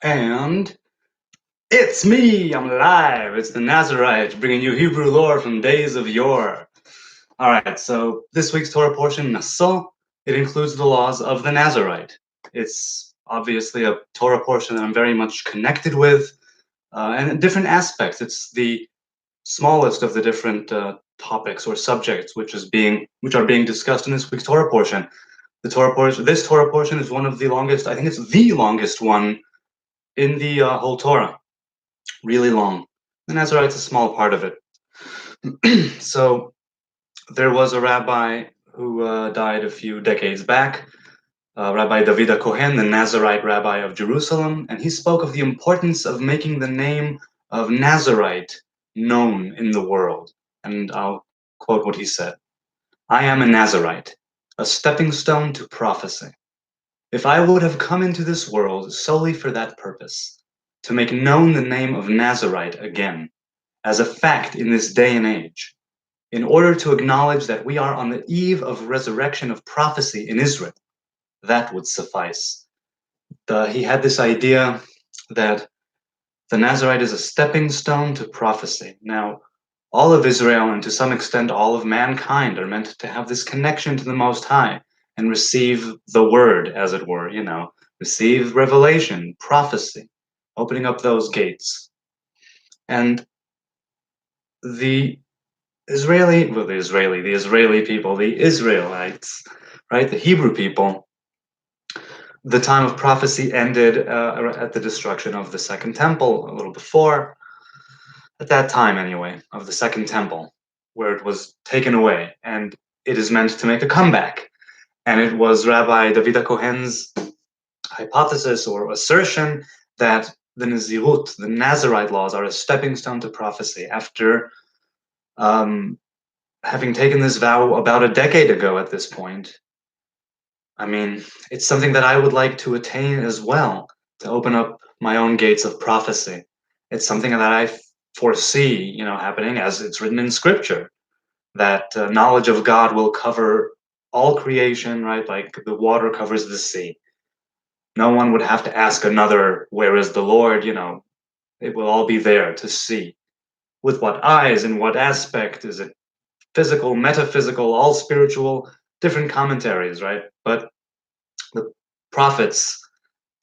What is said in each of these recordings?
And it's me, I'm live. It's the Nazarite, bringing you Hebrew lore from days of yore. All right, so this week's Torah portion, Naso, it includes the laws of the Nazarite. It's obviously a Torah portion that I'm very much connected with, and different aspects. It's the smallest of the different topics or subjects which are being discussed in this week's Torah portion. This Torah portion is one of the longest. I think it's the longest one in the whole Torah. Really long. The Nazarite's a small part of it. So there was a rabbi who died a few decades back, Rabbi David Cohen, the Nazarite rabbi of Jerusalem, and he spoke of the importance of making the name of Nazarite known in the world. And I'll quote what he said. I am a Nazarite, a stepping stone to prophecy. If I would have come into this world solely for that purpose, to make known the name of Nazarite again, as a fact in this day and age, in order to acknowledge that we are on the eve of resurrection of prophecy in Israel, that would suffice. He had this idea that the Nazarite is a stepping stone to prophecy. Now, all of Israel, and to some extent all of mankind, are meant to have this connection to the Most High and receive the word, as it were, receive revelation, prophecy, opening up those gates. And the Israeli people, the Israelites, right, the Hebrew people, the time of prophecy ended at the destruction of the Second Temple, a little before, at that time anyway, of the Second Temple, where it was taken away, and it is meant to make a comeback. And it was Rabbi David Cohen's hypothesis or assertion that the Nazirut, the Nazarite laws, are a stepping stone to prophecy. After having taken this vow about a decade ago at this point, I mean, it's something that I would like to attain as well, to open up my own gates of prophecy. It's something that I foresee, happening as it's written in Scripture, that knowledge of God will cover all creation, right? Like the water covers the sea. No one would have to ask another, where is the Lord? It will all be there to see. With what eyes and what aspect? Is it physical, metaphysical, all spiritual? Different commentaries, right? But the prophets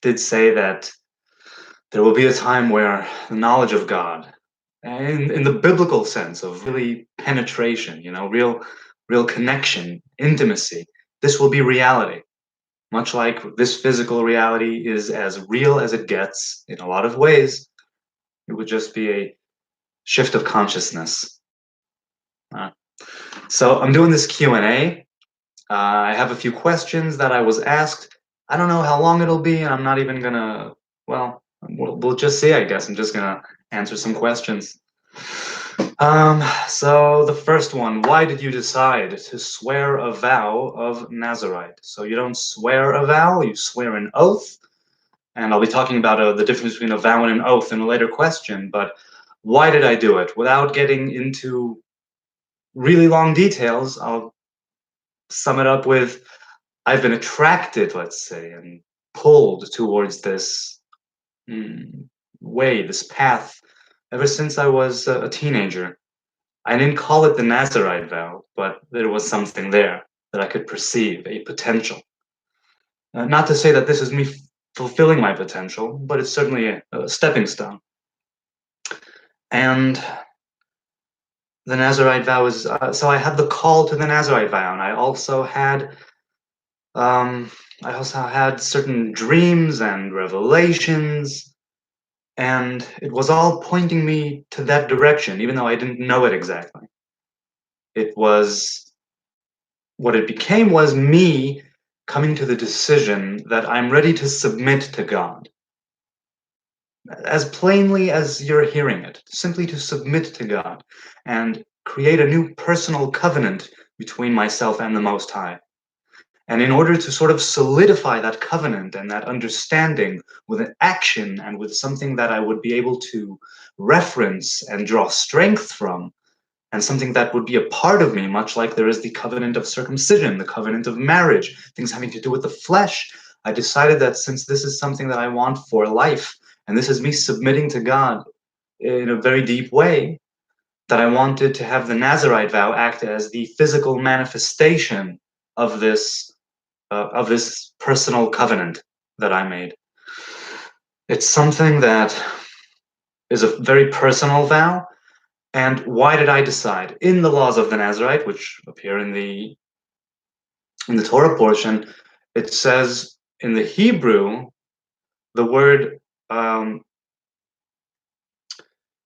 did say that there will be a time where the knowledge of God, in the biblical sense of really penetration, real connection, intimacy, this will be reality. Much like this physical reality is as real as it gets in a lot of ways, it would just be a shift of consciousness. So I'm doing this Q&A. I have a few questions that I was asked. I don't know how long it'll be, and I'm not even gonna, well, we'll just see, I guess. I'm just gonna answer some questions. So the first one, why did you decide to swear a vow of Nazarite? So you don't swear a vow, you swear an oath. And I'll be talking about the difference between a vow and an oath in a later question, but why did I do it? Without getting into really long details, I'll sum it up with, I've been attracted, let's say, and pulled towards this way, this path, ever since I was a teenager. I didn't call it the Nazarite vow, but there was something there that I could perceive, a potential. Not to say that this is me fulfilling my potential, but it's certainly a stepping stone. And the Nazarite vow is, so I had the call to the Nazarite vow, and I also had certain dreams and revelations, and it was all pointing me to that direction, even though I didn't know it exactly. What it became was me coming to the decision that I'm ready to submit to God. As plainly as you're hearing it, simply to submit to God and create a new personal covenant between myself and the Most High. And in order to sort of solidify that covenant and that understanding with an action and with something that I would be able to reference and draw strength from, and something that would be a part of me, much like there is the covenant of circumcision, the covenant of marriage, things having to do with the flesh, I decided that since this is something that I want for life, And this is me submitting to God in a very deep way, that I wanted to have the Nazarite vow act as the physical manifestation of this personal covenant that I made. It's something that is a very personal vow. And why did I decide? In the laws of the Nazarite, which appear in the Torah portion, it says in the Hebrew, the word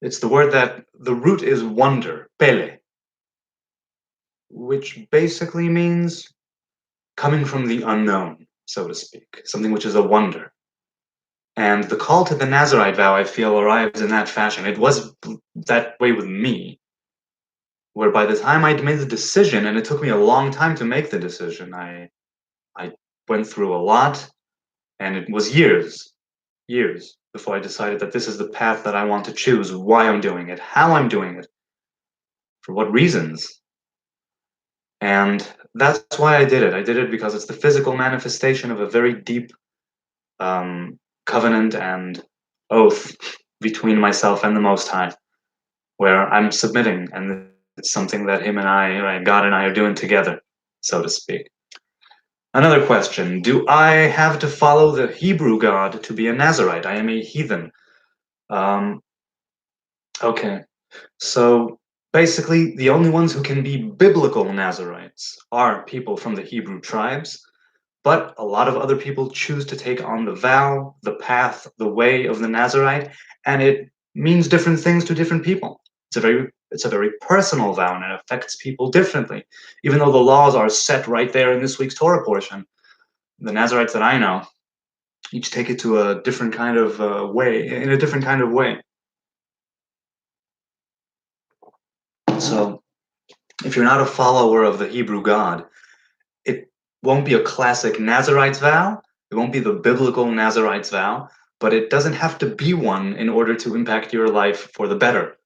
it's the word that the root is wonder, pele, which basically means coming from the unknown, so to speak, something which is a wonder. And the call to the Nazarite vow, I feel, arrives in that fashion. It was that way with me, where by the time I'd made the decision, and it took me a long time to make the decision, I went through a lot, and it was years before I decided that this is the path that I want to choose, why I'm doing it, how I'm doing it, for what reasons. And that's why I did it. I did it because it's the physical manifestation of a very deep covenant and oath between myself and the Most High, where I'm submitting, and it's something that him and I, God and I, are doing together, so to speak. Another question: do I have to follow the Hebrew God to be a Nazarite? I am a heathen. Okay, so basically, the only ones who can be biblical Nazarites are people from the Hebrew tribes. But a lot of other people choose to take on the vow, the path, the way of the Nazarite, and it means different things to different people. It's a very personal vow, and it affects people differently. Even though the laws are set right there in this week's Torah portion, the Nazarites that I know each take it to a different kind of way, in a different kind of way. So, if you're not a follower of the Hebrew God, it won't be a classic Nazarite's vow. It won't be the biblical Nazarite's vow, but it doesn't have to be one in order to impact your life for the better.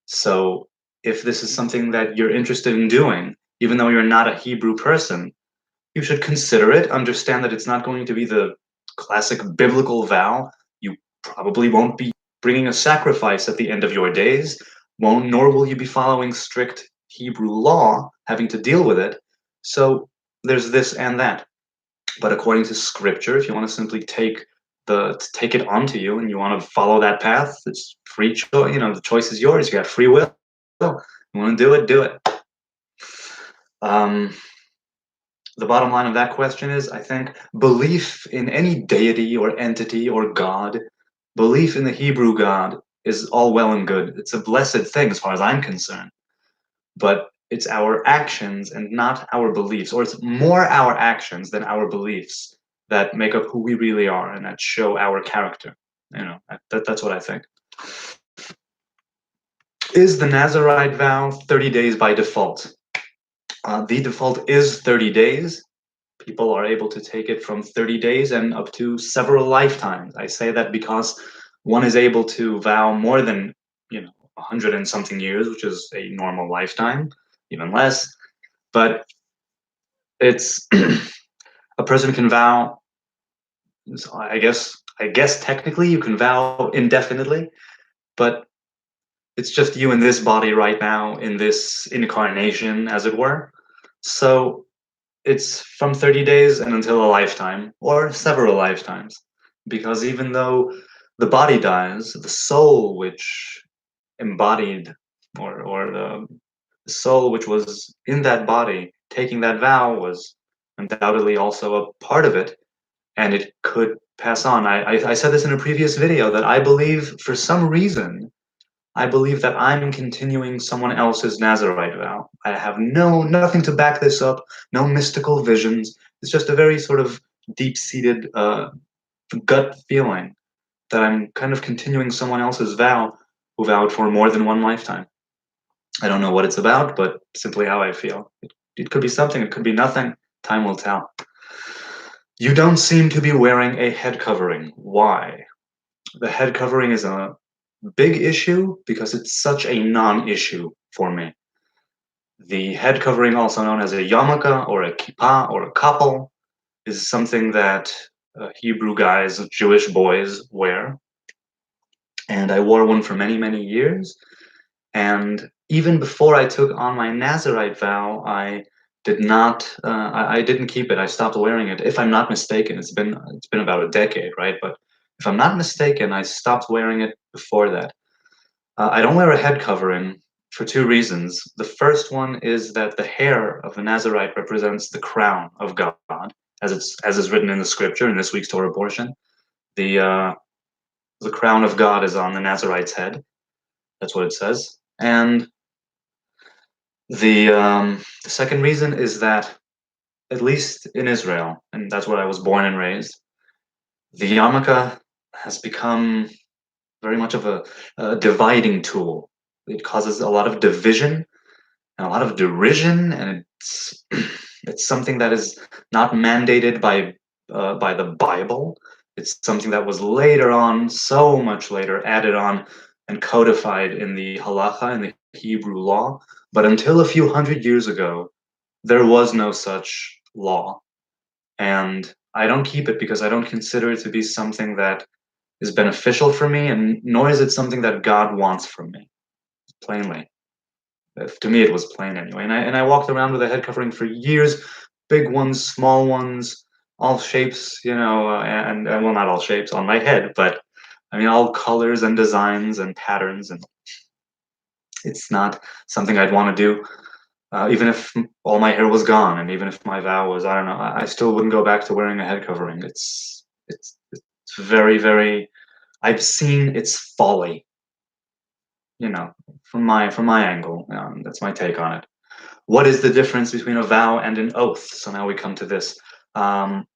So if this is something that you're interested in doing, even though you're not a Hebrew person, you should consider it. Understand that it's not going to be the classic biblical vow. You probably won't be bringing a sacrifice at the end of your days, nor will you be following strict Hebrew law, having to deal with it. So there's this and that. But according to scripture, if you want to simply take it onto you and you want to follow that path, it's free choice. The choice is yours. You got free will. You want to do it, do it. The bottom line of that question is, I think, belief in any deity or entity or God, belief in the Hebrew God is all well and good. It's a blessed thing as far as I'm concerned. But it's our actions and not our beliefs, or it's more our actions than our beliefs that make up who we really are and that show our character. That's what I think. Is the Nazarite vow 30 days by default? The default is 30 days. People are able to take it from 30 days and up to several lifetimes. I say that because one is able to vow more than 100 and something years, which is a normal lifetime, even less. But it's a person can vow. So I guess technically you can vow indefinitely, but it's just you in this body right now, in this incarnation, as it were. So it's from 30 days and until a lifetime, or several lifetimes. Because even though the body dies, the soul which embodied, or the soul which was in that body taking that vow, was undoubtedly also a part of it, and it could pass on. I said this in a previous video, that I believe, for some reason, I believe that I'm continuing someone else's Nazarite vow. I have nothing to back this up, no mystical visions. It's just a very sort of deep-seated gut feeling that I'm kind of continuing someone else's vow who vowed for more than one lifetime. I don't know what it's about, but simply how I feel. It could be something, it could be nothing. Time will tell. You don't seem to be wearing a head covering. Why? The head covering is a big issue because it's such a non-issue for me. The head covering, also known as a yarmulke or a kippah or a kappel, is something that Hebrew guys, Jewish boys, wear. and I wore one for many, many years. And even before I took on my Nazarite vow, I did not. I didn't keep it. I stopped wearing it. If I'm not mistaken, it's been about a decade, right? But if I'm not mistaken, I stopped wearing it before that. I don't wear a head covering for two reasons. The first one is that the hair of a Nazarite represents the crown of God, as is written in the scripture in this week's Torah portion. The uh, the crown of God is on the Nazarite's head. That's what it says. And the second reason is that, at least in Israel, and that's where I was born and raised, the yarmulke has become very much of a dividing tool. It causes a lot of division and a lot of derision, and it's something that is not mandated by the Bible. It's something that was later on, so much later, added on and codified in the halacha, in the Hebrew law. But until a few hundred years ago, there was no such law. And I don't keep it because I don't consider it to be something that is beneficial for me, and nor is it something that God wants from me, plainly. To me, it was plain anyway. And I walked around with a head covering for years, big ones, small ones, all shapes, and well, not all shapes on my head, but I mean, all colors and designs and patterns. And it's not something I'd want to do, even if all my hair was gone, and even if my vow was, I don't know, I still wouldn't go back to wearing a head covering. It's very, very. I've seen its folly, from my angle. That's my take on it. What is the difference between a vow and an oath? So now we come to this. Um,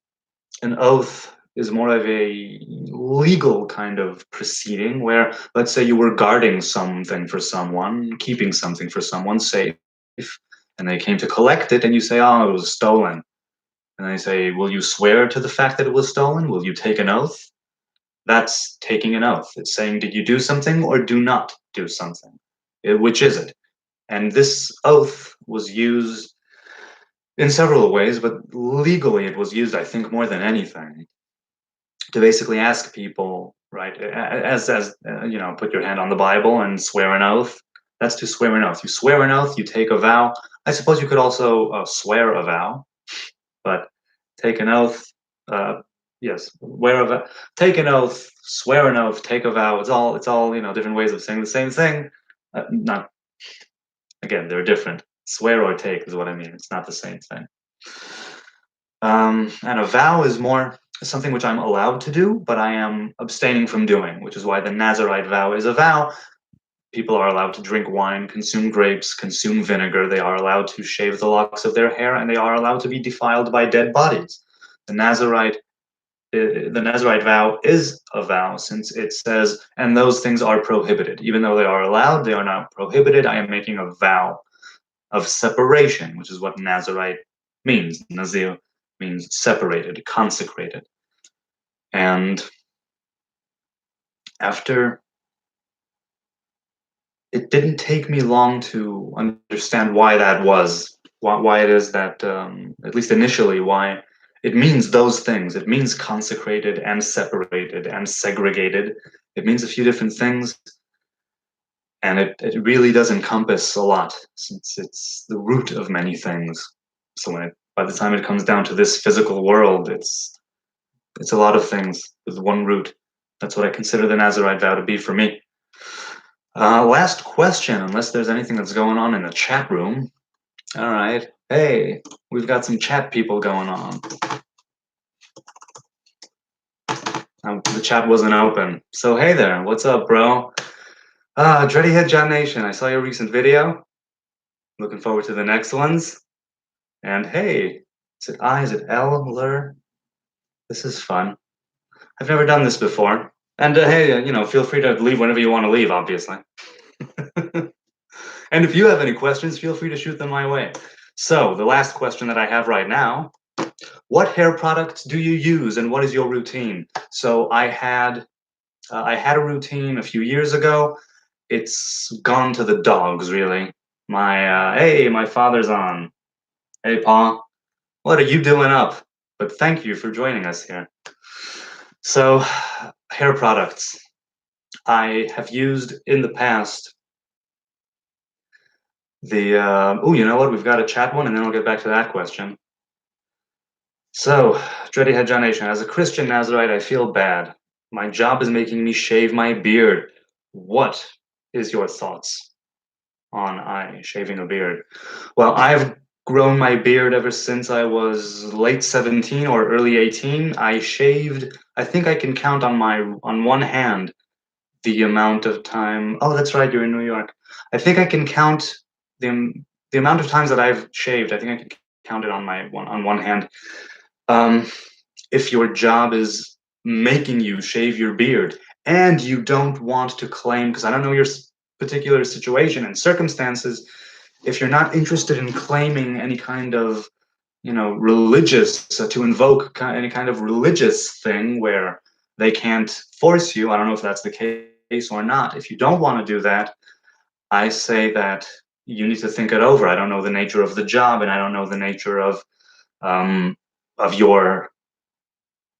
an oath is more of a legal kind of proceeding where, let's say, you were guarding something for someone, keeping something for someone safe, and they came to collect it, and you say, oh, it was stolen. And they say, will you swear to the fact that it was stolen? Will you take an oath? That's taking an oath. It's saying, did you do something or do not do something? Which is it? And this oath was used in several ways, but legally it was used, I think, more than anything, to basically ask people, right, put your hand on the Bible and swear an oath. That's to swear an oath. You swear an oath, you take a vow. I suppose you could also swear a vow, but take an oath, yes, take an oath, swear an oath, take a vow. It's all different ways of saying the same thing. Not Again, they're different. Swear or take is what I mean. It's not the same thing. And a vow is more something which I'm allowed to do, but I am abstaining from doing, which is why the Nazarite vow is a vow. People are allowed to drink wine, consume grapes, consume vinegar. They are allowed to shave the locks of their hair, and they are allowed to be defiled by dead bodies. The Nazarite vow is a vow, since it says, and those things are prohibited. Even though they are allowed, they are not prohibited. I am making a vow of separation, which is what Nazarite means. Nazir means separated, consecrated. And after, it didn't take me long to understand why that was, why it is that, at least initially, why it means those things. It means consecrated and separated and segregated. It means a few different things. And it really does encompass a lot, since it's the root of many things. So by the time it comes down to this physical world, it's a lot of things with one root. That's what I consider the Nazarite vow to be for me. Last question, unless there's anything that's going on in the chat room. All right. Hey, we've got some chat people going on. The chat wasn't open. So hey there, what's up, bro? Dready Head John Nation, I saw your recent video. Looking forward to the next ones. And hey, is it I? Is it L? Lur? This is fun. I've never done this before. And hey, feel free to leave whenever you want to leave, obviously. And if you have any questions, feel free to shoot them my way. So the last question that I have right now, what hair products do you use and what is your routine? So I had a routine a few years ago. It's gone to the dogs, really. Hey, my father's on. Hey, Paul, what are you doing up? But thank you for joining us here. So, hair products. I have used in the past the, oh, you know what? We've got a chat one, and then I'll get back to that question. So, Dready Head John Nation, as a Christian Nazarite, I feel bad. My job is making me shave my beard. What is your thoughts on I shaving a beard? Well, I've grown my beard ever since I was late 17 or early 18. I shaved, I think I can count on one hand the amount of time. Oh, that's right, you're in New York. I think I can count the the amount of times that I've shaved. I think I can count it on one hand. Um, if your job is making you shave your beard and you don't want to claim, because I don't know your particular situation and circumstances, if you're not interested in claiming any kind of, religious, to invoke any kind of religious thing where they can't force you, I don't know if that's the case or not. If you don't want to do that, I say that you need to think it over. I don't know the nature of the job, and I don't know the nature um, of your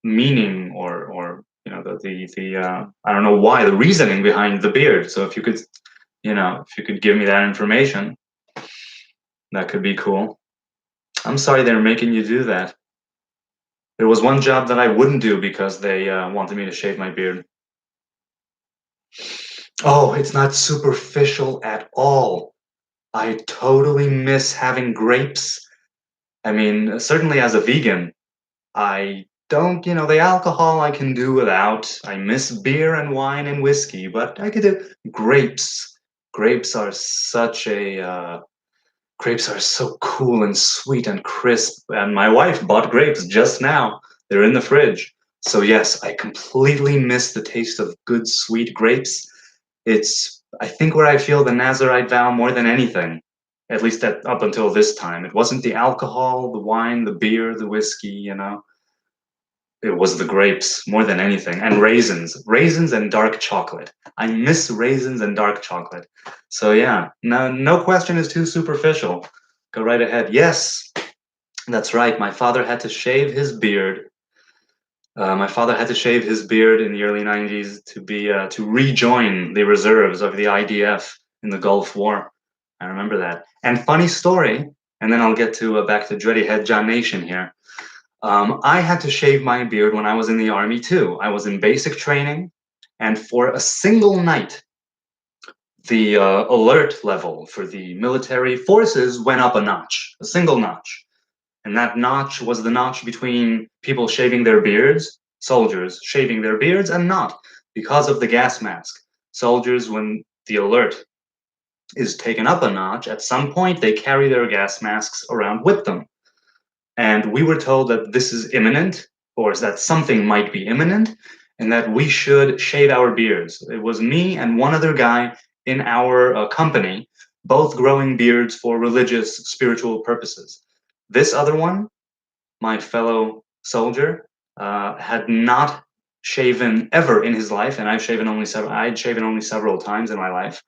meaning, or I don't know why, the reasoning behind the beard. So if you could, if you could give me that information, that could be cool. I'm sorry they're making you do that. There was one job that I wouldn't do because they wanted me to shave my beard. Oh, it's not superficial at all. I totally miss having grapes. I mean, certainly as a vegan, I don't, the alcohol I can do without. I miss beer and wine and whiskey, but I could do grapes. Grapes are such a grapes are so cool and sweet and crisp. And my wife bought grapes just now. They're in the fridge. So yes, I completely miss the taste of good sweet grapes. It's, I think, where I feel the Nazarite vow more than anything. At least up until this time. It wasn't the alcohol, the wine, the beer, the whiskey, it was the grapes more than anything, and raisins and dark chocolate. I miss raisins and dark chocolate. So yeah, no question is too superficial. Go right ahead. Yes, that's right. My father had to shave his beard. My father had to shave his beard in the early 90s to rejoin the reserves of the IDF in the Gulf War. I remember that. And funny story, and then I'll get to back to Dready Head John Nation here. I had to shave my beard when I was in the army too. I was in basic training, and for a single night, the alert level for the military forces went up a notch, a single notch. And that notch was the notch between people shaving their beards, soldiers shaving their beards, and not, because of the gas mask. Soldiers, when the alert is taken up a notch, at some point they carry their gas masks around with them. And we were told that this is imminent, or that something might be imminent, and that we should shave our beards. It was me and one other guy in our company, both growing beards for religious, spiritual purposes. This other one, my fellow soldier, had not shaven ever in his life, and I'd shaven only several times in my life.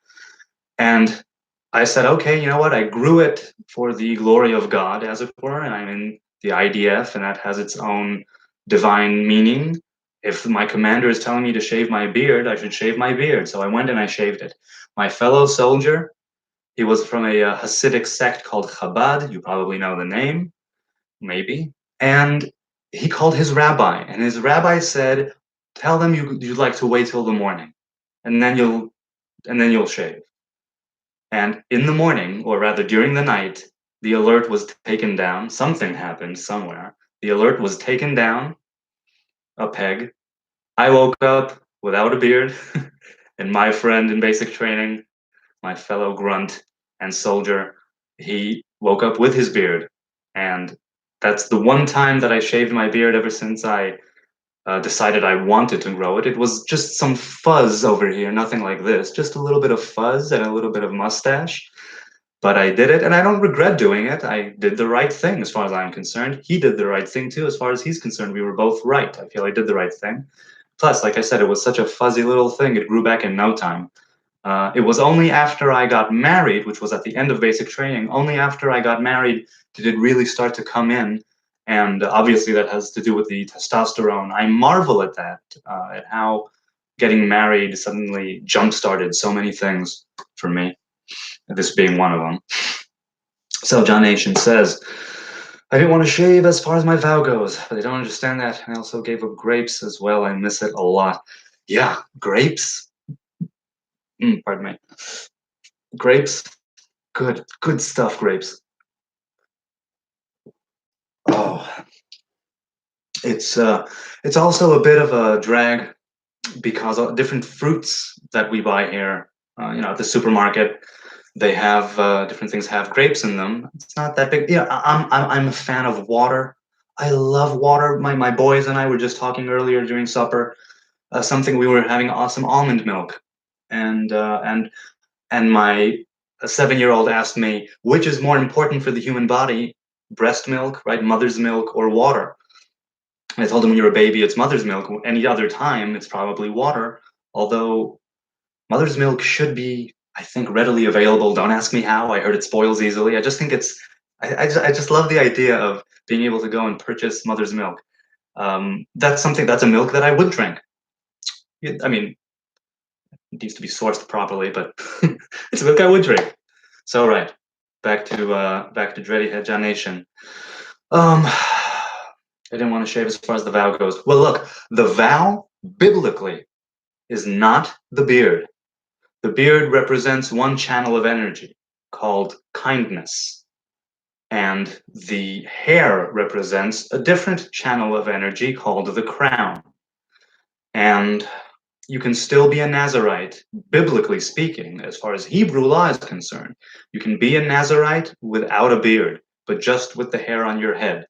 And I said, okay, you know what? I grew it for the glory of God, as it were, and I'm in the IDF, and that has its own divine meaning. If my commander is telling me to shave my beard, I should shave my beard. So I went and I shaved it. My fellow soldier, he was from a Hasidic sect called Chabad. You probably know the name, maybe. And he called his rabbi, and his rabbi said, "Tell them you'd like to wait till the morning, and then you'll shave." And in the morning, or rather during the night, the alert was taken down. Something happened somewhere. The alert was taken down a peg. I woke up without a beard, and my friend in basic training, my fellow grunt and soldier, he woke up with his beard. And that's the one time that I shaved my beard ever since I decided I wanted to grow it. It was just some fuzz over here, nothing like this, just a little bit of fuzz and a little bit of mustache. But I did it, and I don't regret doing it. I did the right thing as far as I'm concerned. He did the right thing too, as far as he's concerned. We were both right. I feel I did the right thing. Plus, like I said, it was such a fuzzy little thing. It grew back in no time. It was only after I got married, which was at the end of basic training, only after I got married did it really start to come in. And obviously that has to do with the testosterone. I marvel at that, at how getting married suddenly jump-started so many things for me, this being one of them. So John Nation says, I didn't want to shave as far as my vow goes, but I don't understand that. I also gave up grapes as well. I miss it a lot. Yeah, grapes. Pardon me. Grapes. Good stuff, grapes. Oh, it's also a bit of a drag because of different fruits that we buy here, at the supermarket, they have different things have grapes in them. It's not that big. Yeah, I'm a fan of water. I love water. My boys and I were just talking earlier during supper. Something we were having some almond milk, and my 7-year-old asked me which is more important for the human body, breast milk, right, mother's milk, or water. And I told him when you're a baby, it's mother's milk. Any other time, it's probably water. Although mother's milk should be, I think, readily available. Don't ask me how. I heard it spoils easily. I just think I just love the idea of being able to go and purchase mother's milk. That's a milk that I would drink. I mean, it needs to be sourced properly, but it's a milk I would drink. So, right, back to Dready Head John Nation. I didn't want to shave as far as the vow goes. Well, look, the vow, biblically, is not the beard. The beard represents one channel of energy called kindness, and the hair represents a different channel of energy called the crown. And you can still be a Nazarite, biblically speaking, as far as Hebrew law is concerned. You can be a Nazarite without a beard, but just with the hair on your head.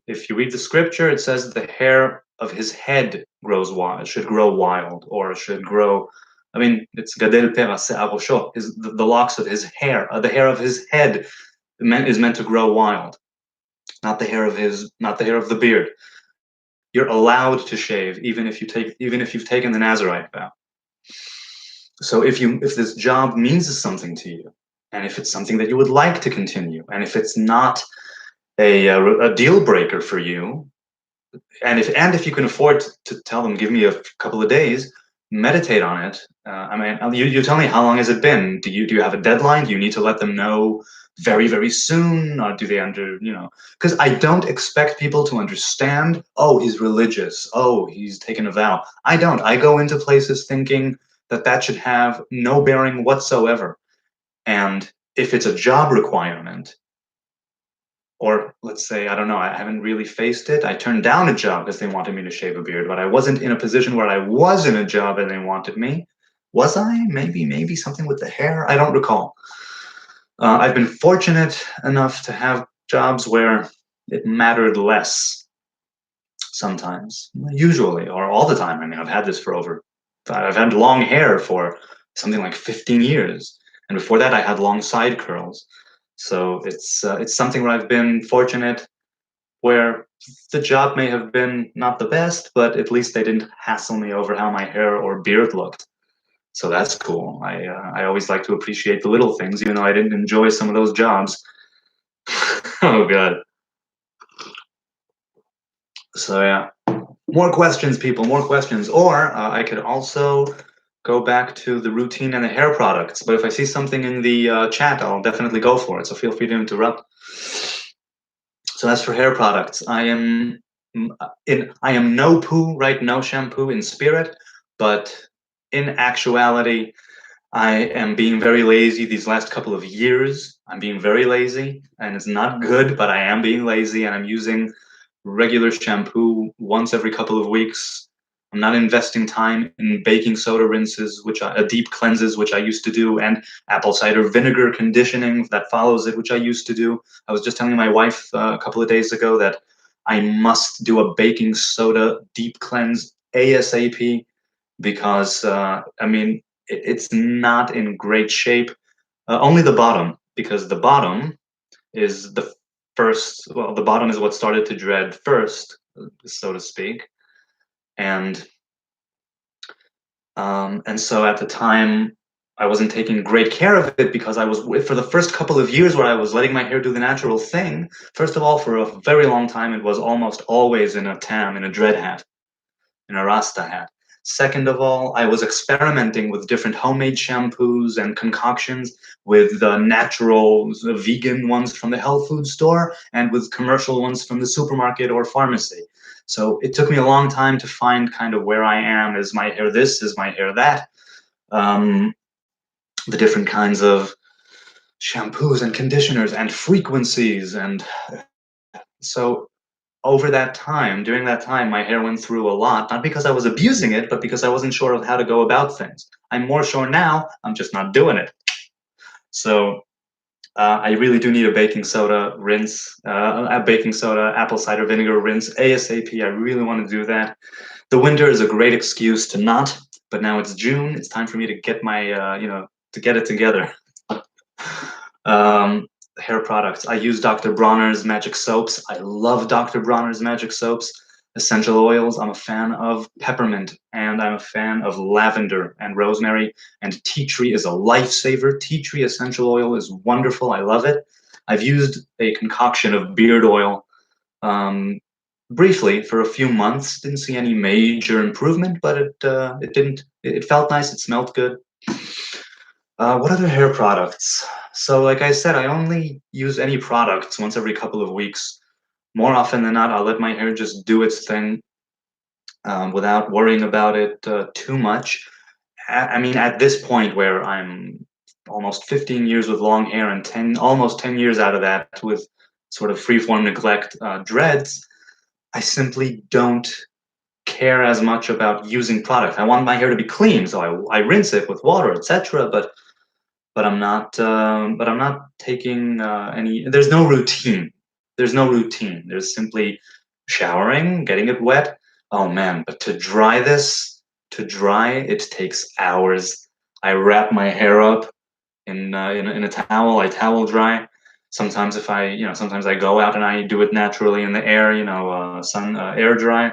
If you read the scripture, it says the hair of his head grows wild, should grow wild, or should grow. I mean, it's gadel perase arosho. The locks of his hair, the hair of his head, is meant to grow wild, not the hair of the beard. You're allowed to shave even if you've taken the Nazarite vow. So if this job means something to you, and if it's something that you would like to continue, and if it's not a deal breaker for you, and if you can afford to tell them, give me a couple of days, meditate on it. I mean, you tell me, how long has it been? Do you have a deadline? Do you need to let them know very, very soon? Or do they because I don't expect people to understand, oh, he's religious. Oh, he's taken a vow. I don't. I go into places thinking that should have no bearing whatsoever. And if it's a job requirement, or let's say, I don't know, I haven't really faced it. I turned down a job because they wanted me to shave a beard, but I wasn't in a position where I was in a job and they wanted me. Was I? Maybe something with the hair. I don't recall. I've been fortunate enough to have jobs where it mattered less sometimes, usually, or all the time. I mean, I've had long hair for something like 15 years. And before that, I had long side curls. So it's something where I've been fortunate, where the job may have been not the best, but at least they didn't hassle me over how my hair or beard looked. So that's cool. I always like to appreciate the little things, even though I didn't enjoy some of those jobs. Oh god. So yeah, more questions, people. More questions. Or I could also go back to the routine and the hair products. But if I see something in the chat, I'll definitely go for it. So feel free to interrupt. So as for hair products, I am no poo, right? No shampoo in spirit, but in actuality, I am being very lazy these last couple of years. I'm being very lazy, and it's not good, but I am being lazy, and I'm using regular shampoo once every couple of weeks. I'm not investing time in baking soda rinses, deep cleanses, which I used to do, and apple cider vinegar conditioning that follows it, which I used to do. I was just telling my wife a couple of days ago that I must do a baking soda deep cleanse ASAP because, I mean, it's not in great shape. Only the bottom, because the bottom is the bottom is what started to dread first, so to speak. And so at the time, I wasn't taking great care of it because I was, for the first couple of years where I was letting my hair do the natural thing, first of all, for a very long time, it was almost always in a tam, in a dread hat, in a Rasta hat. Second of all, I was experimenting with different homemade shampoos and concoctions, with the natural vegan ones from the health food store and with commercial ones from the supermarket or pharmacy. So it took me a long time to find kind of where I am. Is my hair this? Is my hair that? Um, the different kinds of shampoos and conditioners and frequencies. And so over that time, during that time, my hair went through a lot, not because I was abusing it, but because I wasn't sure of how to go about things. I'm more sure now, I'm just not doing it. So I really do need a baking soda rinse, a baking soda, apple cider vinegar rinse ASAP. I really want to do that. The winter is a great excuse to not, but now it's June. It's time for me to get my, to get it together. um, Hair products. I use Dr. Bronner's magic soaps. I love Dr. Bronner's magic soaps. Essential oils. I'm a fan of peppermint, and I'm a fan of lavender and rosemary, and tea tree is a lifesaver. Tea tree essential oil is wonderful. I love it. I've used a concoction of beard oil briefly for a few months. Didn't see any major improvement, but it felt nice. It smelled good. What other hair products? So like I said, I only use any products once every couple of weeks. More often than not, I'll let my hair just do its thing without worrying about it too much. I mean, at this point where I'm almost 15 years with long hair and almost 10 years out of that with sort of freeform neglect dreads, I simply don't care as much about using product. I want my hair to be clean, so I rinse it with water, etc. But I'm not taking any. There's no routine. There's no routine. There's simply showering, getting it wet. Oh man, but to dry it takes hours. I wrap my hair up in a towel. I towel dry. Sometimes if I, sometimes I go out and I do it naturally in the air. Sun air dry.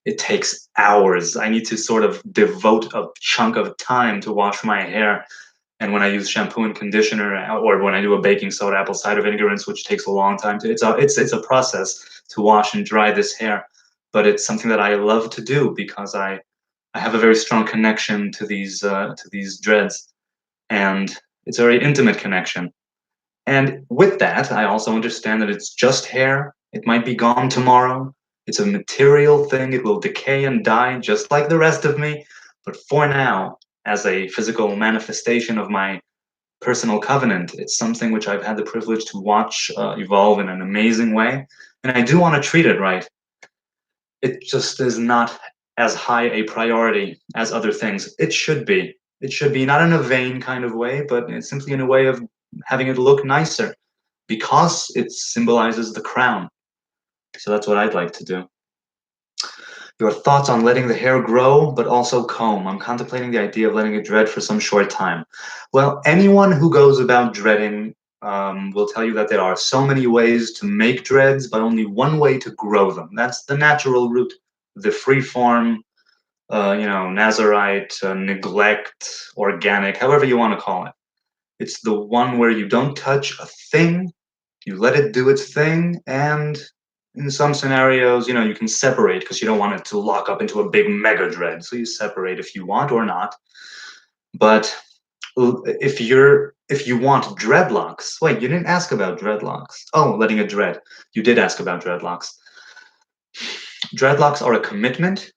It takes hours. I need to sort of devote a chunk of time to wash my hair. And when I use shampoo and conditioner, or when I do a baking soda, apple cider vinegar rinse, which takes a long time to, it's a process to wash and dry this hair. But it's something that I love to do because I have a very strong connection to these dreads, and it's a very intimate connection. And with that, I also understand that it's just hair. It might be gone tomorrow. It's a material thing. It will decay and die just like the rest of me. But for now, as a physical manifestation of my personal covenant, it's something which I've had the privilege to watch evolve in an amazing way. And I do want to treat it right. It just is not as high a priority as other things. It should be. It should be not in a vain kind of way, but it's simply in a way of having it look nicer because it symbolizes the crown. So that's what I'd like to do. Your thoughts on letting the hair grow, but also comb. I'm contemplating the idea of letting it dread for some short time. Well, anyone who goes about dreading will tell you that there are so many ways to make dreads, but only one way to grow them. That's the natural route, the free form, Nazarite, neglect, organic, however you want to call it. It's the one where you don't touch a thing, you let it do its thing, and in some scenarios, you can separate because you don't want it to lock up into a big mega dread. So you separate if you want or not. But if you want dreadlocks, wait, you didn't ask about dreadlocks. Oh, letting it dread. You did ask about dreadlocks. Dreadlocks are a commitment.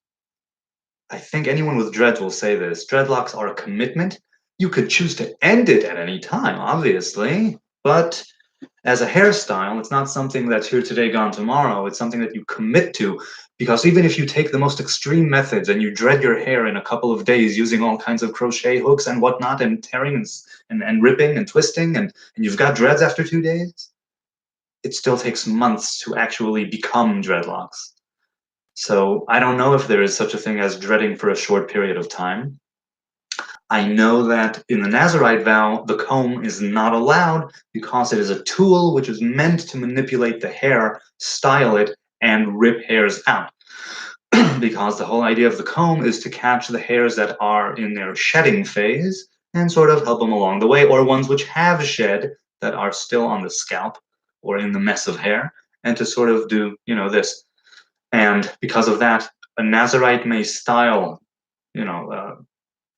I think anyone with dreads will say this. Dreadlocks are a commitment. You could choose to end it at any time, obviously, but as a hairstyle, it's not something that's here today, gone tomorrow. It's something that you commit to, because even if you take the most extreme methods and you dread your hair in a couple of days using all kinds of crochet hooks and whatnot, and tearing and ripping and twisting, and you've got dreads after 2 days, it still takes months to actually become dreadlocks. So I don't know if there is such a thing as dreading for a short period of time. I know that in the Nazarite vow, the comb is not allowed because it is a tool which is meant to manipulate the hair, style it, and rip hairs out. Because the whole idea of the comb is to catch the hairs that are in their shedding phase and sort of help them along the way, or ones which have shed that are still on the scalp or in the mess of hair, and to sort of do, this. And because of that, a Nazarite may style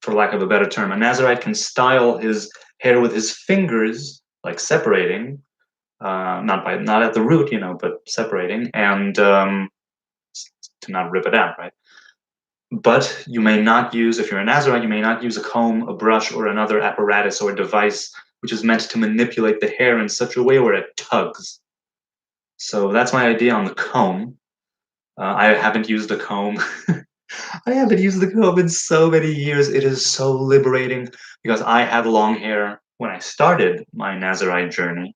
for lack of a better term, a Nazarite can style his hair with his fingers, like separating, not at the root, but separating, and to not rip it out, right? But you may not use, if you're a Nazarite, you may not use a comb, a brush, or another apparatus or device which is meant to manipulate the hair in such a way where it tugs. So that's my idea on the comb. I haven't used a comb. I haven't used the comb in so many years. It is so liberating because I had long hair when I started my Nazarite journey.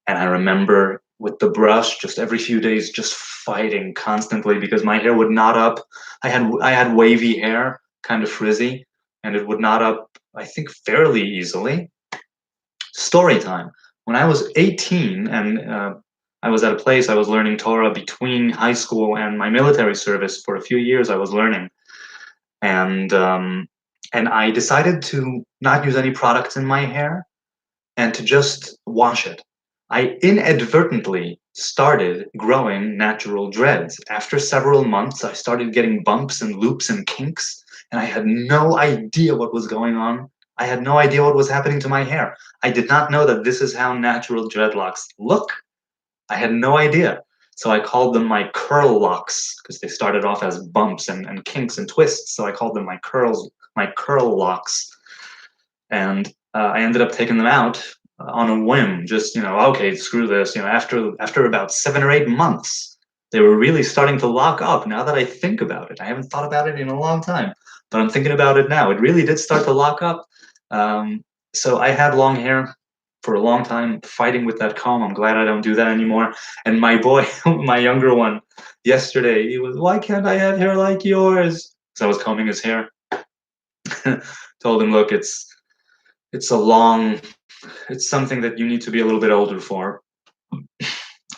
And I remember with the brush, just every few days, just fighting constantly because my hair would knot up. I had wavy hair, kind of frizzy, and it would knot up, I think, fairly easily. Story time. When I was 18 and I was at a place I was learning Torah between high school and my military service for a few years. I was learning, and I decided to not use any products in my hair and to just wash it. I inadvertently started growing natural dreads. After several months, I started getting bumps and loops and kinks, and I had no idea what was going on. I had no idea what was happening to my hair. I did not know that this is how natural dreadlocks look. I had no idea. So I called them my curl locks because they started off as bumps and kinks and twists. So I called them my curl locks. And I ended up taking them out on a whim. Just okay, screw this. After about 7 or 8 months, they were really starting to lock up. Now that I think about it, I haven't thought about it in a long time, but I'm thinking about it now. It really did start to lock up. So I had long hair for a long time, fighting with that comb. I'm glad I don't do that anymore. And my boy, my younger one, yesterday, he was, "Why can't I have hair like yours?" So I was combing his hair. Told him, "Look, it's something that you need to be a little bit older for."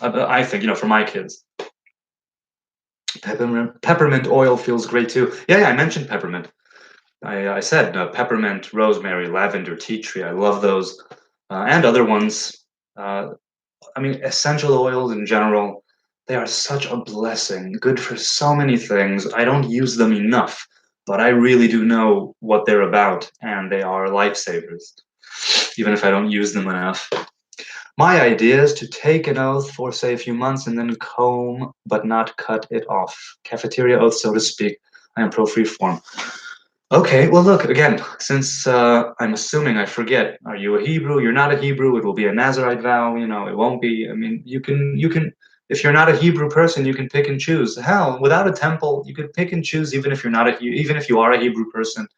I think, for my kids. Peppermint oil feels great too. Yeah, I mentioned peppermint. I said peppermint, rosemary, lavender, tea tree. I love those, and other ones. Essential oils in general, they are such a blessing, good for so many things. I don't use them enough, but I really do know what they're about, and they are lifesavers, even if I don't use them enough. My idea is to take an oath for, say, a few months and then comb but not cut it off. Cafeteria oath, so to speak. I am pro freeform. Okay, well, look, again, since I'm assuming I forget, are you a Hebrew? You're not a Hebrew. It will be a Nazarite vow. It won't be. You can, if you're not a Hebrew person, you can pick and choose. Hell, without a temple, you could pick and choose even if even if you are a Hebrew person.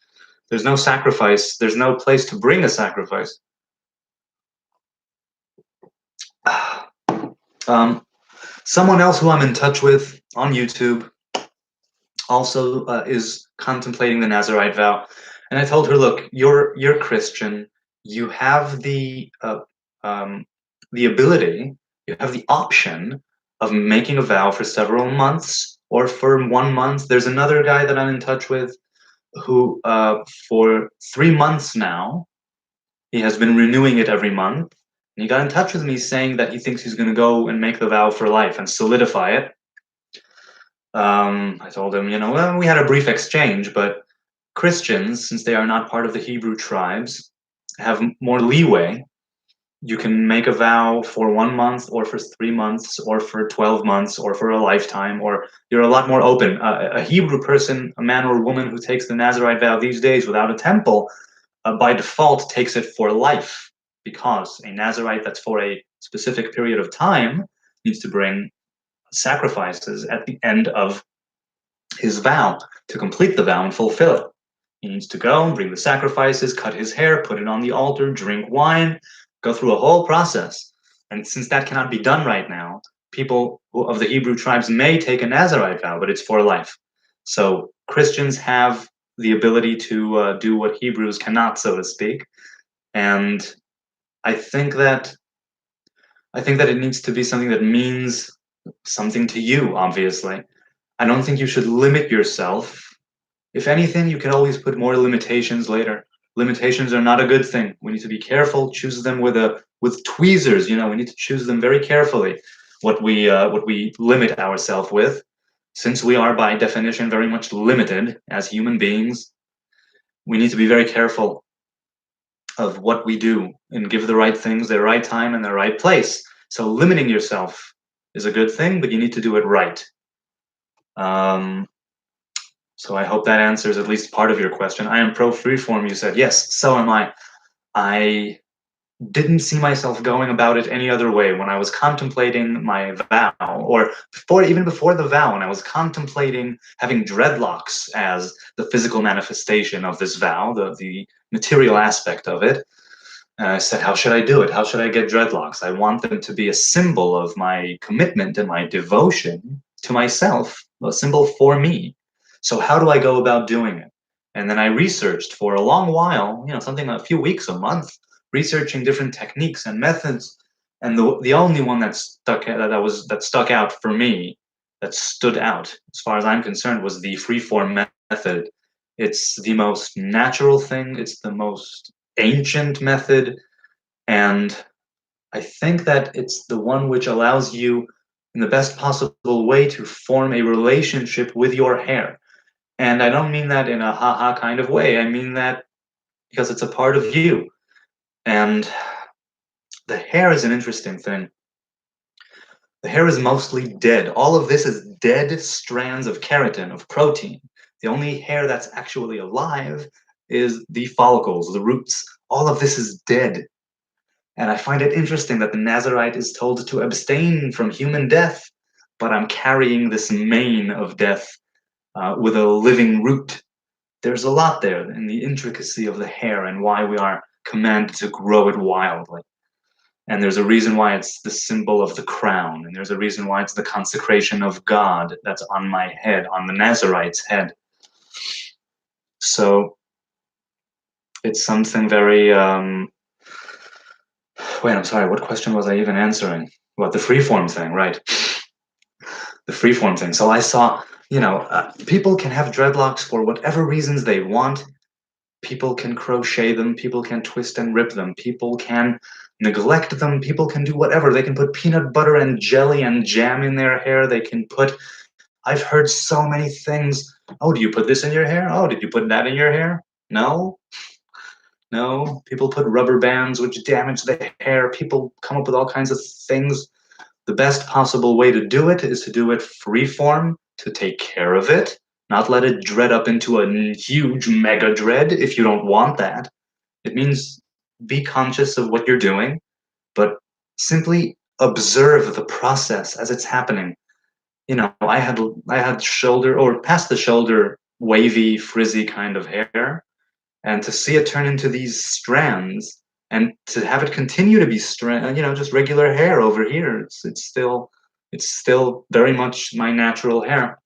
There's no sacrifice. There's no place to bring a sacrifice. Someone else who I'm in touch with on YouTube also is contemplating the Nazarite vow, and I told her, "Look, you're Christian. You have the ability, you have the option of making a vow for several months or for 1 month." There's another guy that I'm in touch with who, for 3 months now, he has been renewing it every month. And he got in touch with me saying that he thinks he's going to go and make the vow for life and solidify it. I told him, well, we had a brief exchange, but Christians, since they are not part of the Hebrew tribes, have more leeway. You can make a vow for 1 month or for 3 months or for 12 months or for a lifetime, or you're a lot more open. A Hebrew person, a man or woman who takes the Nazarite vow these days without a temple, by default takes it for life, because a Nazarite that's for a specific period of time needs to bring sacrifices at the end of his vow to complete the vow and fulfill it. He needs to go and bring the sacrifices, cut his hair, put it on the altar, drink wine, go through a whole process. And since that cannot be done right now, people of the Hebrew tribes may take a Nazarite vow, but it's for life. So Christians have the ability to do what Hebrews cannot, so to speak. And I think that it needs to be something that means something to you, obviously. I don't think you should limit yourself. If anything, you can always put more limitations later. Limitations are not a good thing. We need to be careful, choose them with tweezers, we need to choose them very carefully, what we limit ourselves with, since we are by definition very much limited as human beings. we need to be very careful of what we do and give the right things their right time and the right place. So limiting yourself is a good thing, but you need to do it right. So I hope that answers at least part of your question. I am pro freeform, you said. Yes, so am I. I didn't see myself going about it any other way when I was contemplating my vow, or even before the vow, when I was contemplating having dreadlocks as the physical manifestation of this vow, the material aspect of it. And I said, how should I do it? How should I get dreadlocks? I want them to be a symbol of my commitment and my devotion to myself, a symbol for me. So how do I go about doing it? And then I researched for a long while, something a few weeks, a month, researching different techniques and methods. And the only one that stuck out for me, that stood out as far as I'm concerned, was the freeform method. It's the most natural thing. It's the most ancient method, and I think that it's the one which allows you in the best possible way to form a relationship with your hair. And I don't mean that in a haha kind of way. I mean that because it's a part of you. And the hair is an interesting thing. The hair is mostly dead. All of this is dead strands of keratin, of protein. The only hair that's actually alive is the follicles, the roots. All of this is dead. And I find it interesting that the Nazarite is told to abstain from human death, but I'm carrying this mane of death with a living root. There's a lot there in the intricacy of the hair and why we are commanded to grow it wildly. And there's a reason why it's the symbol of the crown, and there's a reason why it's the consecration of God that's on my head, on the Nazarite's head. So it's something very wait, I'm sorry, what question was I even answering? What, the freeform thing, right? The freeform thing. So I saw, people can have dreadlocks for whatever reasons they want. People can crochet them, people can twist and rip them, people can neglect them, people can do whatever. They can put peanut butter and jelly and jam in their hair. They can put, I've heard so many things. Oh, do you put this in your hair? Oh, did you put that in your hair? No. No, people put rubber bands which damage the hair. People come up with all kinds of things. The best possible way to do it is to do it freeform, to take care of it, not let it dread up into a huge mega dread if you don't want that. It means be conscious of what you're doing, but simply observe the process as it's happening. I had shoulder or past the shoulder wavy, frizzy kind of hair, and to see it turn into these strands and to have it continue to be just regular hair over here. It's still very much my natural hair.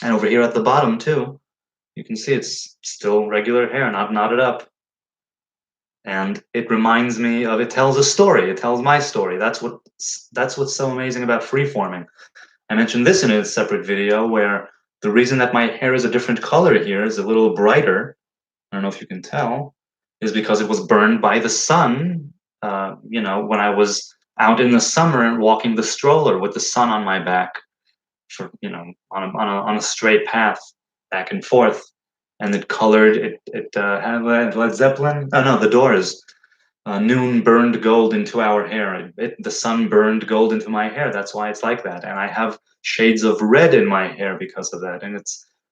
And over here at the bottom too, you can see it's still regular hair, not knotted up. And it reminds me of, it tells a story. It tells my story. That's what's so amazing about freeforming. I mentioned this in a separate video where the reason that my hair is a different color here, is a little brighter, I don't know if you can tell, is because it was burned by the sun. When I was out in the summer and walking the stroller with the sun on my back, for on a straight path back and forth, and it colored it. It had Led Zeppelin. Oh no, the Doors. Noon burned gold into our hair. The sun burned gold into my hair. That's why it's like that. And I have shades of red in my hair because of that. And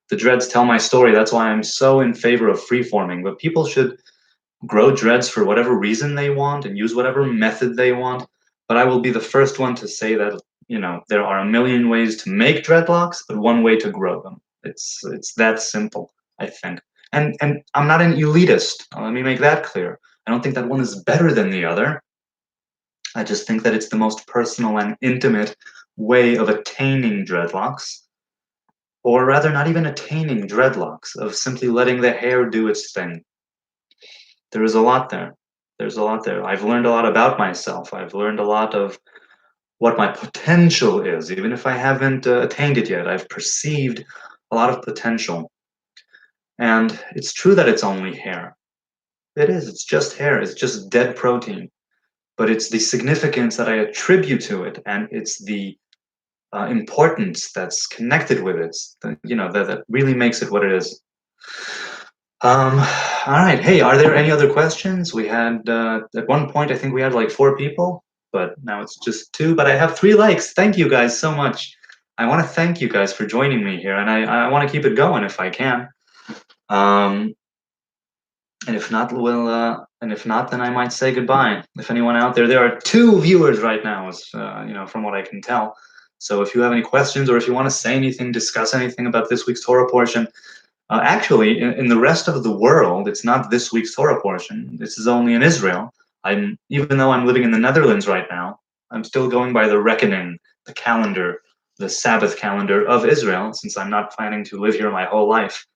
the dreads tell my story. That's why I'm so in favor of freeforming. But people should grow dreads for whatever reason they want and use whatever method they want. But I will be the first one to say that, there are a million ways to make dreadlocks, but one way to grow them. It's that simple, I think. And I'm not an elitist. Let me make that clear. I don't think that one is better than the other. I just think that it's the most personal and intimate way of attaining dreadlocks, or rather not even attaining dreadlocks, of simply letting the hair do its thing. There is a lot there. There's a lot there. I've learned a lot about myself. I've learned a lot of what my potential is, even if I haven't attained it yet. I've perceived a lot of potential. And it's true that it's only hair. It is. It's just hair. It's just dead protein. But it's the significance that I attribute to it, and it's the importance that's connected with it, that really makes it what it is. All right. Hey, are there any other questions? We had at one point I think we had like 4 people, but now it's just 2. But I have 3 likes. Thank you guys so much. I want to thank you guys for joining me here, and I want to keep it going if I can. Um, and if not, then I might say goodbye. If anyone out there, there are 2 viewers right now, as from what I can tell. So if you have any questions or if you want to say anything, discuss anything about this week's Torah portion. Actually, in the rest of the world, it's not this week's Torah portion. This is only in Israel. Even though I'm living in the Netherlands right now, I'm still going by the reckoning, the calendar, the Sabbath calendar of Israel, since I'm not planning to live here my whole life.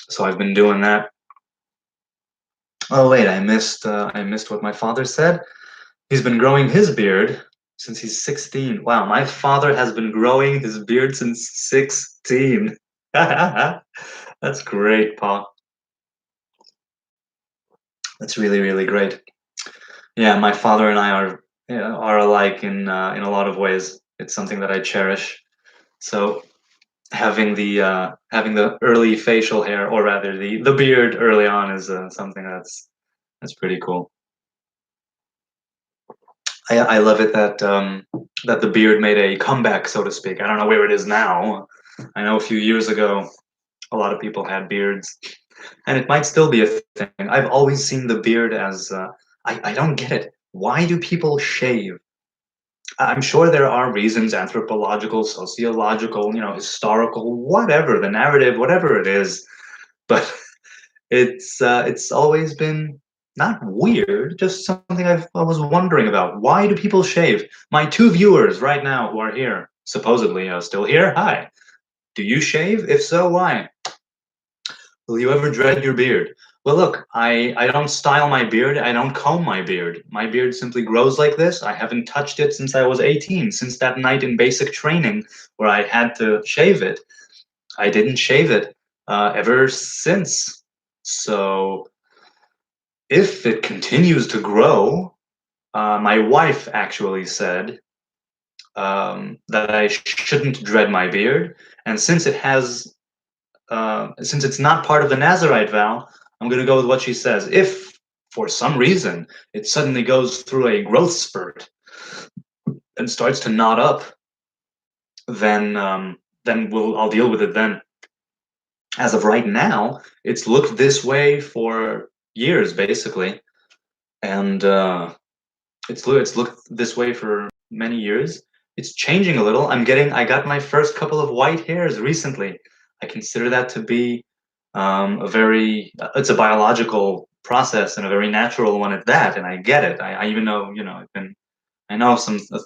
So I've been doing that. Oh wait, I missed what my father said. He's been growing his beard since he's 16. Wow, my father has been growing his beard since 16. That's great, Pa. That's really, really great. Yeah, my father and I are alike in a lot of ways. It's something that I cherish. So having the early facial hair, or rather the beard early on, is something that's pretty cool. I love it that the beard made a comeback, so to speak. I don't know where it is now. I know a few years ago, a lot of people had beards, and it might still be a thing. I've always seen the beard as I don't get it. Why do people shave? I'm sure there are reasons, anthropological, sociological, historical, whatever, the narrative, whatever it is, but it's always been not weird, just something I was wondering about. Why do people shave? My 2 viewers right now who are here, supposedly still here, hi. Do you shave? If so, why? Will you ever dread your beard? Well, look, I don't style my beard. I don't comb my beard. My beard simply grows like this. I haven't touched it since I was 18, since that night in basic training where I had to shave it. I didn't shave it ever since. So if it continues to grow, my wife actually said that I shouldn't dread my beard. And since since it's not part of the Nazarite vow, I'm going to go with what she says. If for some reason it suddenly goes through a growth spurt and starts to knot up, then I'll deal with it then. As of right now, it's looked this way for years, basically, and it's looked this way for many years. It's changing a little. I got my first couple of white hairs recently. I consider that to be it's a biological process and a very natural one at that, and I get it. I even know, I know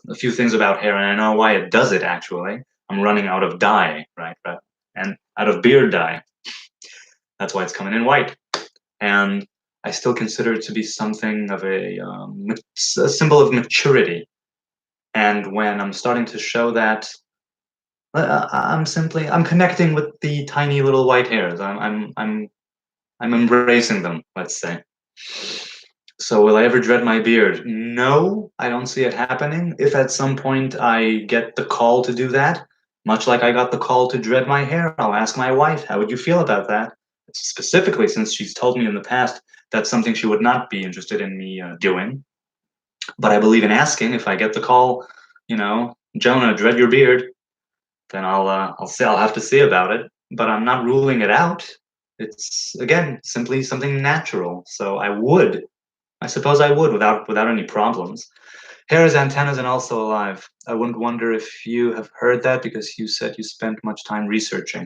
a few things about hair, and I know why it does it, actually. I'm running out of dye, right? And out of beard dye. That's why it's coming in white. And I still consider it to be something of a symbol of maturity. And when I'm starting to show that, I'm connecting with the tiny little white hairs. I'm embracing them, let's say. So will I ever dread my beard? No, I don't see it happening. If at some point I get the call to do that, much like I got the call to dread my hair, I'll ask my wife, how would you feel about that? Specifically, since she's told me in the past that's something she would not be interested in me doing. But I believe in asking. If I get the call, Jonah, dread your beard, then I'll have to see about it. But I'm not ruling it out. It's again simply something natural. So I suppose I would without any problems. Hair is antennas and also alive. I wouldn't wonder if you have heard that because you said you spent much time researching.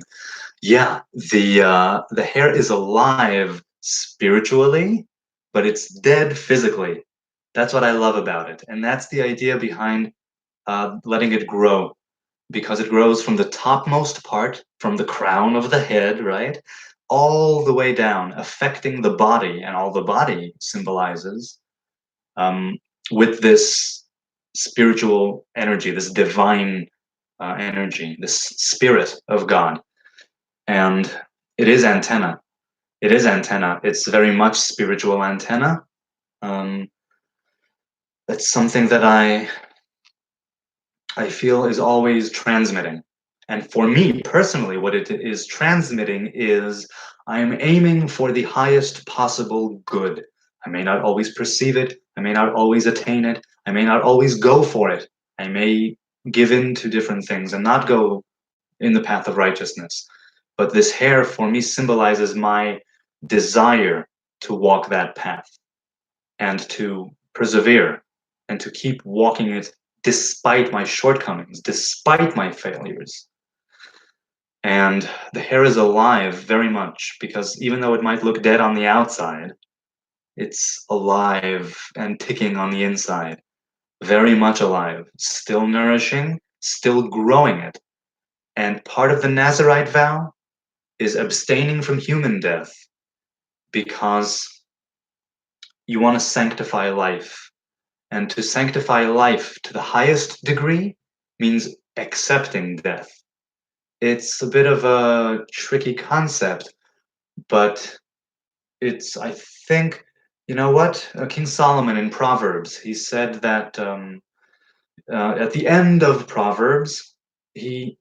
Yeah, the hair is alive spiritually, but it's dead physically. That's what I love about it, and that's the idea behind letting it grow, because it grows from the topmost part, from the crown of the head, right, all the way down, affecting the body, and all the body symbolizes um, with this spiritual energy, this divine energy, this spirit of God. And it is antenna. It is antenna. It's very much spiritual antenna. Um, it's something that I feel is always transmitting. And for me personally, what it is transmitting is I am aiming for the highest possible good. I may not always perceive it. I may not always attain it. I may not always go for it. I may give in to different things and not go in the path of righteousness. But this hair for me symbolizes my desire to walk that path and to persevere and to keep walking it despite my shortcomings, despite my failures. And the hair is alive very much because even though it might look dead on the outside, it's alive and ticking on the inside. Very much alive, still nourishing, still growing it. And part of the Nazarite vow is abstaining from human death because you want to sanctify life. And to sanctify life to the highest degree means accepting death. It's a bit of a tricky concept, but it's, I think, you know what? King Solomon in Proverbs, he said that at the end of Proverbs, he,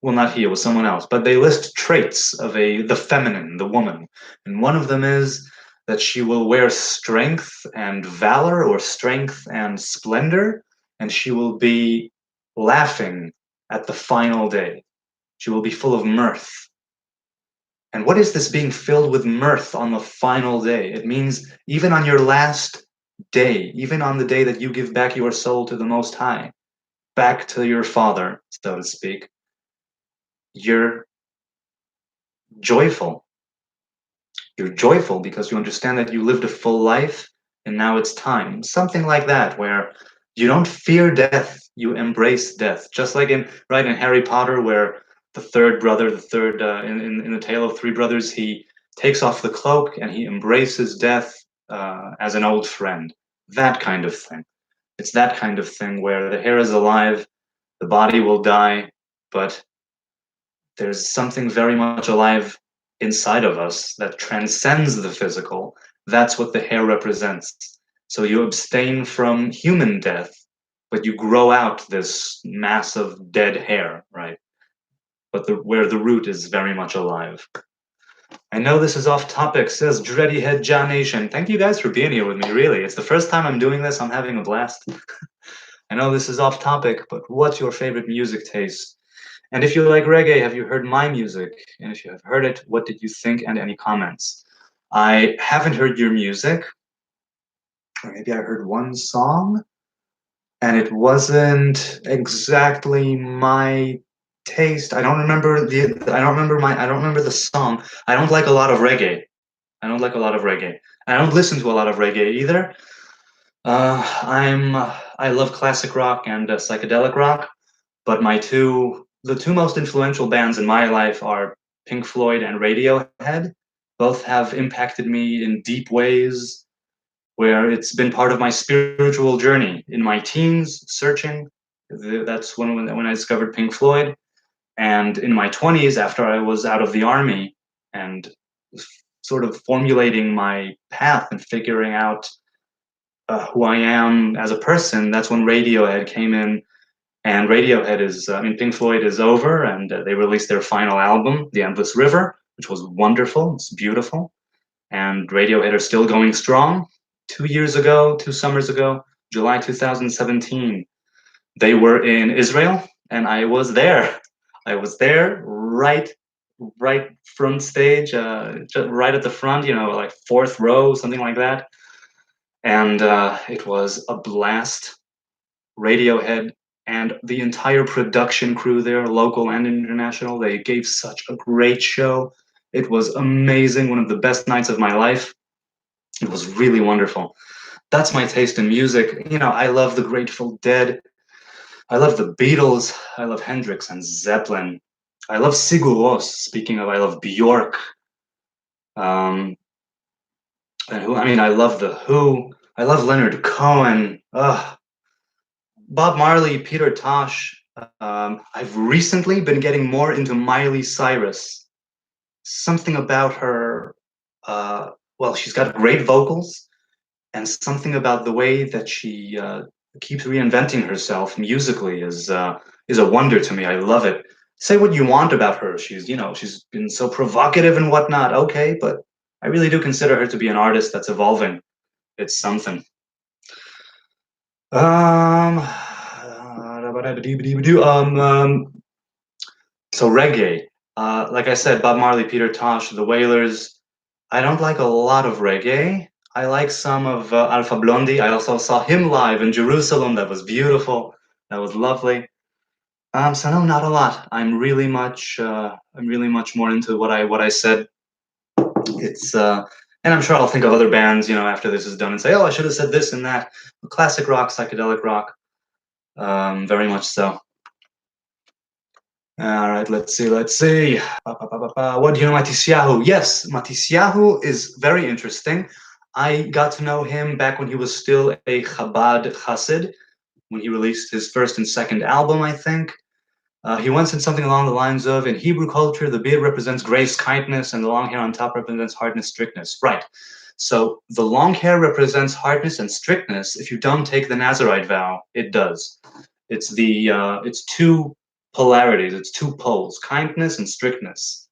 well, not he, it was someone else, but they list traits of the feminine, the woman. And one of them is that she will wear strength and valor, or strength and splendor, and she will be laughing at the final day. She will be full of mirth. And what is this being filled with mirth on the final day? It means even on your last day, even on the day that you give back your soul to the Most High, back to your Father, so to speak, you're joyful. You're joyful because you understand that you lived a full life and now it's time. Something like that, where you don't fear death, you embrace death. Just like in Harry Potter, where the third brother, in the tale of three brothers, he takes off the cloak and he embraces death as an old friend. That kind of thing. It's that kind of thing where the hair is alive, the body will die, but there's something very much alive inside of us that transcends the physical. That's what the hair represents. So you abstain from human death, but you grow out this mass of dead hair, right? But where the root is very much alive. I know this is off topic, says Dready Head John Nation. Thank you guys for being here with me, really. It's the first time I'm doing this. I'm having a blast. I know this is off topic, but what's your favorite music taste? And if you like reggae, have you heard my music? And if you have heard it, what did you think, and any comments? I haven't heard your music. Or maybe I heard one song, and it wasn't exactly my taste. I don't remember the song. I don't like a lot of reggae. I don't like a lot of reggae. I don't listen to a lot of reggae either. I love classic rock and psychedelic rock, but the two most influential bands in my life are Pink Floyd and Radiohead. Both have impacted me in deep ways, where it's been part of my spiritual journey in my teens, searching. That's when I discovered Pink Floyd, and in my 20s, after I was out of the army and sort of formulating my path and figuring out who I am as a person, that's when Radiohead came in. And Radiohead Pink Floyd is over, and they released their final album, The Endless River, which was wonderful. It's beautiful. And Radiohead are still going strong. 2 summers ago, July 2017, they were in Israel, and I was there. I was there, right front stage, just right at the front, like fourth row, something like that. And it was a blast. Radiohead and the entire production crew there, local and international, they gave such a great show. It was amazing, one of the best nights of my life. It was really wonderful. That's my taste in music. I love the Grateful Dead. I love the Beatles. I love Hendrix and Zeppelin. I love Sigur Rós. Speaking of, I love Bjork. And I love The Who. I love Leonard Cohen. Bob Marley, Peter Tosh. I've recently been getting more into Miley Cyrus. Something about her, she's got great vocals, and something about the way that she keeps reinventing herself musically is a wonder to me. I love it. say what you want about her. She's, you know, she's been so provocative and whatnot. Okay, but I really do consider her to be an artist that's evolving. It's something. Um, so reggae. Like I said, Bob Marley, Peter Tosh, the Wailers. I don't like a lot of reggae. I like some of Alpha Blondy. I also saw him live in Jerusalem. That was beautiful. That was lovely. So no, not a lot. I'm really much more into what I said. It's and I'm sure I'll think of other bands, you know, after this is done and say, oh, I should have said this and that. Classic rock, psychedelic rock, very much so. All right, let's see, let's see. What do you know, Matisyahu? Yes, Matisyahu is very interesting. I got to know him back when he was still a Chabad Chassid, when he released his first and second album, I think. He once said something along the lines of, in Hebrew culture, the beard represents grace, kindness, and the long hair on top represents hardness, strictness. Right. So the long hair represents hardness and strictness. If you don't take the Nazarite vow, it does. It's two polarities. It's two poles: kindness and strictness,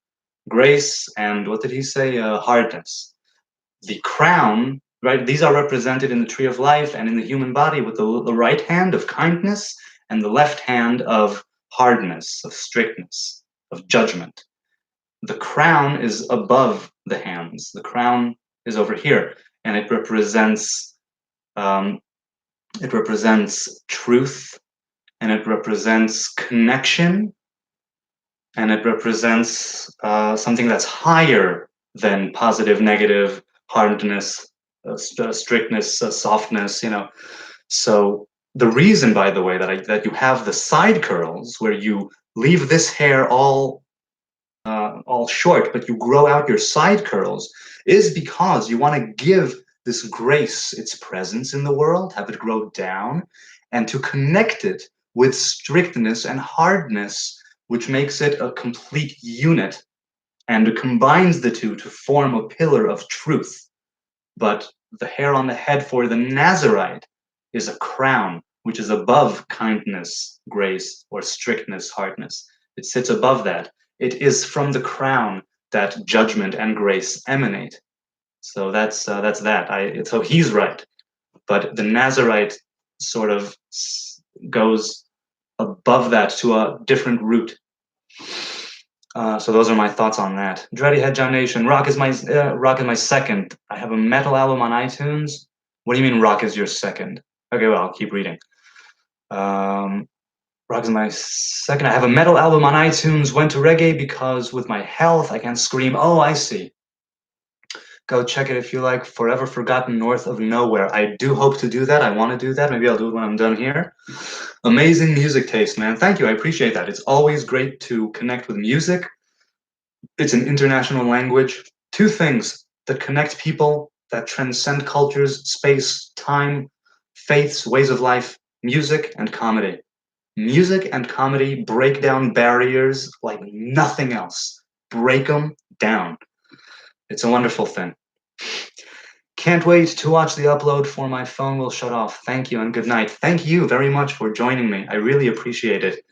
grace and what did he say? Hardness. The crown, right? These are represented in the tree of life and in the human body with the right hand of kindness and the left hand of hardness, of strictness, of judgment. The crown is above the hands. The crown is over here, and um, it represents truth, and it represents connection, and it represents something that's higher than positive, negative, hardness, strictness, softness. You know, so the reason, by the way, that you have the side curls where you leave this hair all short, but you grow out your side curls, is because you want to give this grace its presence in the world, have it grow down, and to connect it with strictness and hardness, which makes it a complete unit and combines the two to form a pillar of truth. But the hair on the head for the Nazarite is a crown, which is above kindness, grace, or strictness, hardness. It sits above that. It is from the crown that judgment and grace emanate. So that's that. So he's right, but the Nazarite sort of goes above that to a different root. So those are my thoughts on that. Dready Head John Nation. Rock is my second. I have a metal album on iTunes. What do you mean rock is your second? Okay, well, I'll keep reading. Rock is my second. I have a metal album on iTunes. Went to reggae because with my health I can't scream. Oh, I see. Go check it if you like. Forever Forgotten North of Nowhere. I do hope to do that. I want to do that. Maybe I'll do it when I'm done here. Amazing music taste, man. Thank you. I appreciate that. It's always great to connect with music. It's an international language. Two things that connect people, that transcend cultures, space, time, faiths, ways of life: music and comedy. Music and comedy break down barriers like nothing else. Break them down. It's a wonderful thing. Can't wait to watch the upload for my phone will shut off. Thank you and good night. Thank you very much for joining me. I really appreciate it.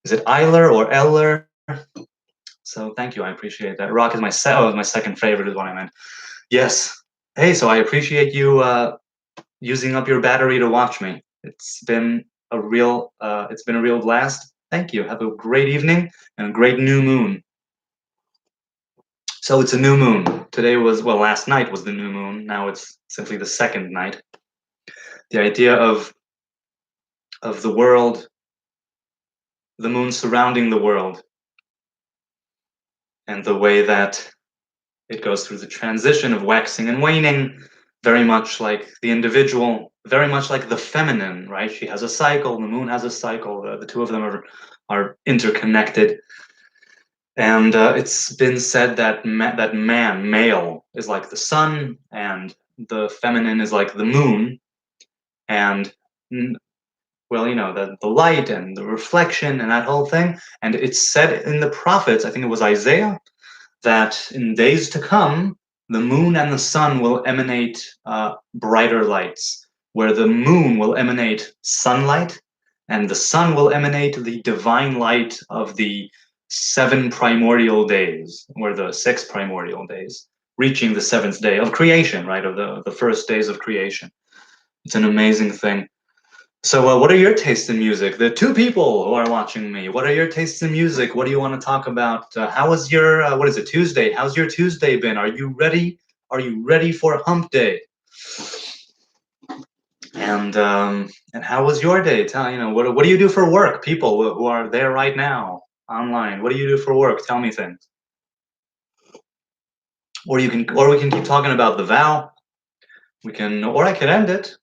Is it Eiler or Eller? So thank you. I appreciate that. Rock is my second favorite is what I meant. Yes. Hey, so I appreciate you using up your battery to watch me. It's been a real blast. Thank you. Have a great evening and a great new moon. So it's a new moon. Today was, well, last night was the new moon. Now it's simply the second night. The idea of the world, the moon surrounding the world, and the way that it goes through the transition of waxing and waning, very much like the individual, very much like the feminine, right? She has a cycle, the moon has a cycle, the two of them are interconnected. And it's been said that male, is like the sun, and the feminine is like the moon. And, well, you know, the light and the reflection and that whole thing. And it's said in the prophets, I think it was Isaiah, that in days to come, the moon and the sun will emanate brighter lights, where the moon will emanate sunlight and the sun will emanate the divine light of the 7 primordial days, or the 6 primordial days, reaching the 7th day of creation, right, of the first days of creation. It's an amazing thing. So what are your tastes in music? The 2 people who are watching me, what are your tastes in music? What do you want to talk about? How was your, what is it, Tuesday? How's your Tuesday been? Are you ready? Are you ready for hump day? And how was your day? Tell, what do you do for work? People who are there right now online, what do you do for work? Tell me things. Or we can keep talking about the vow. Or I can end it.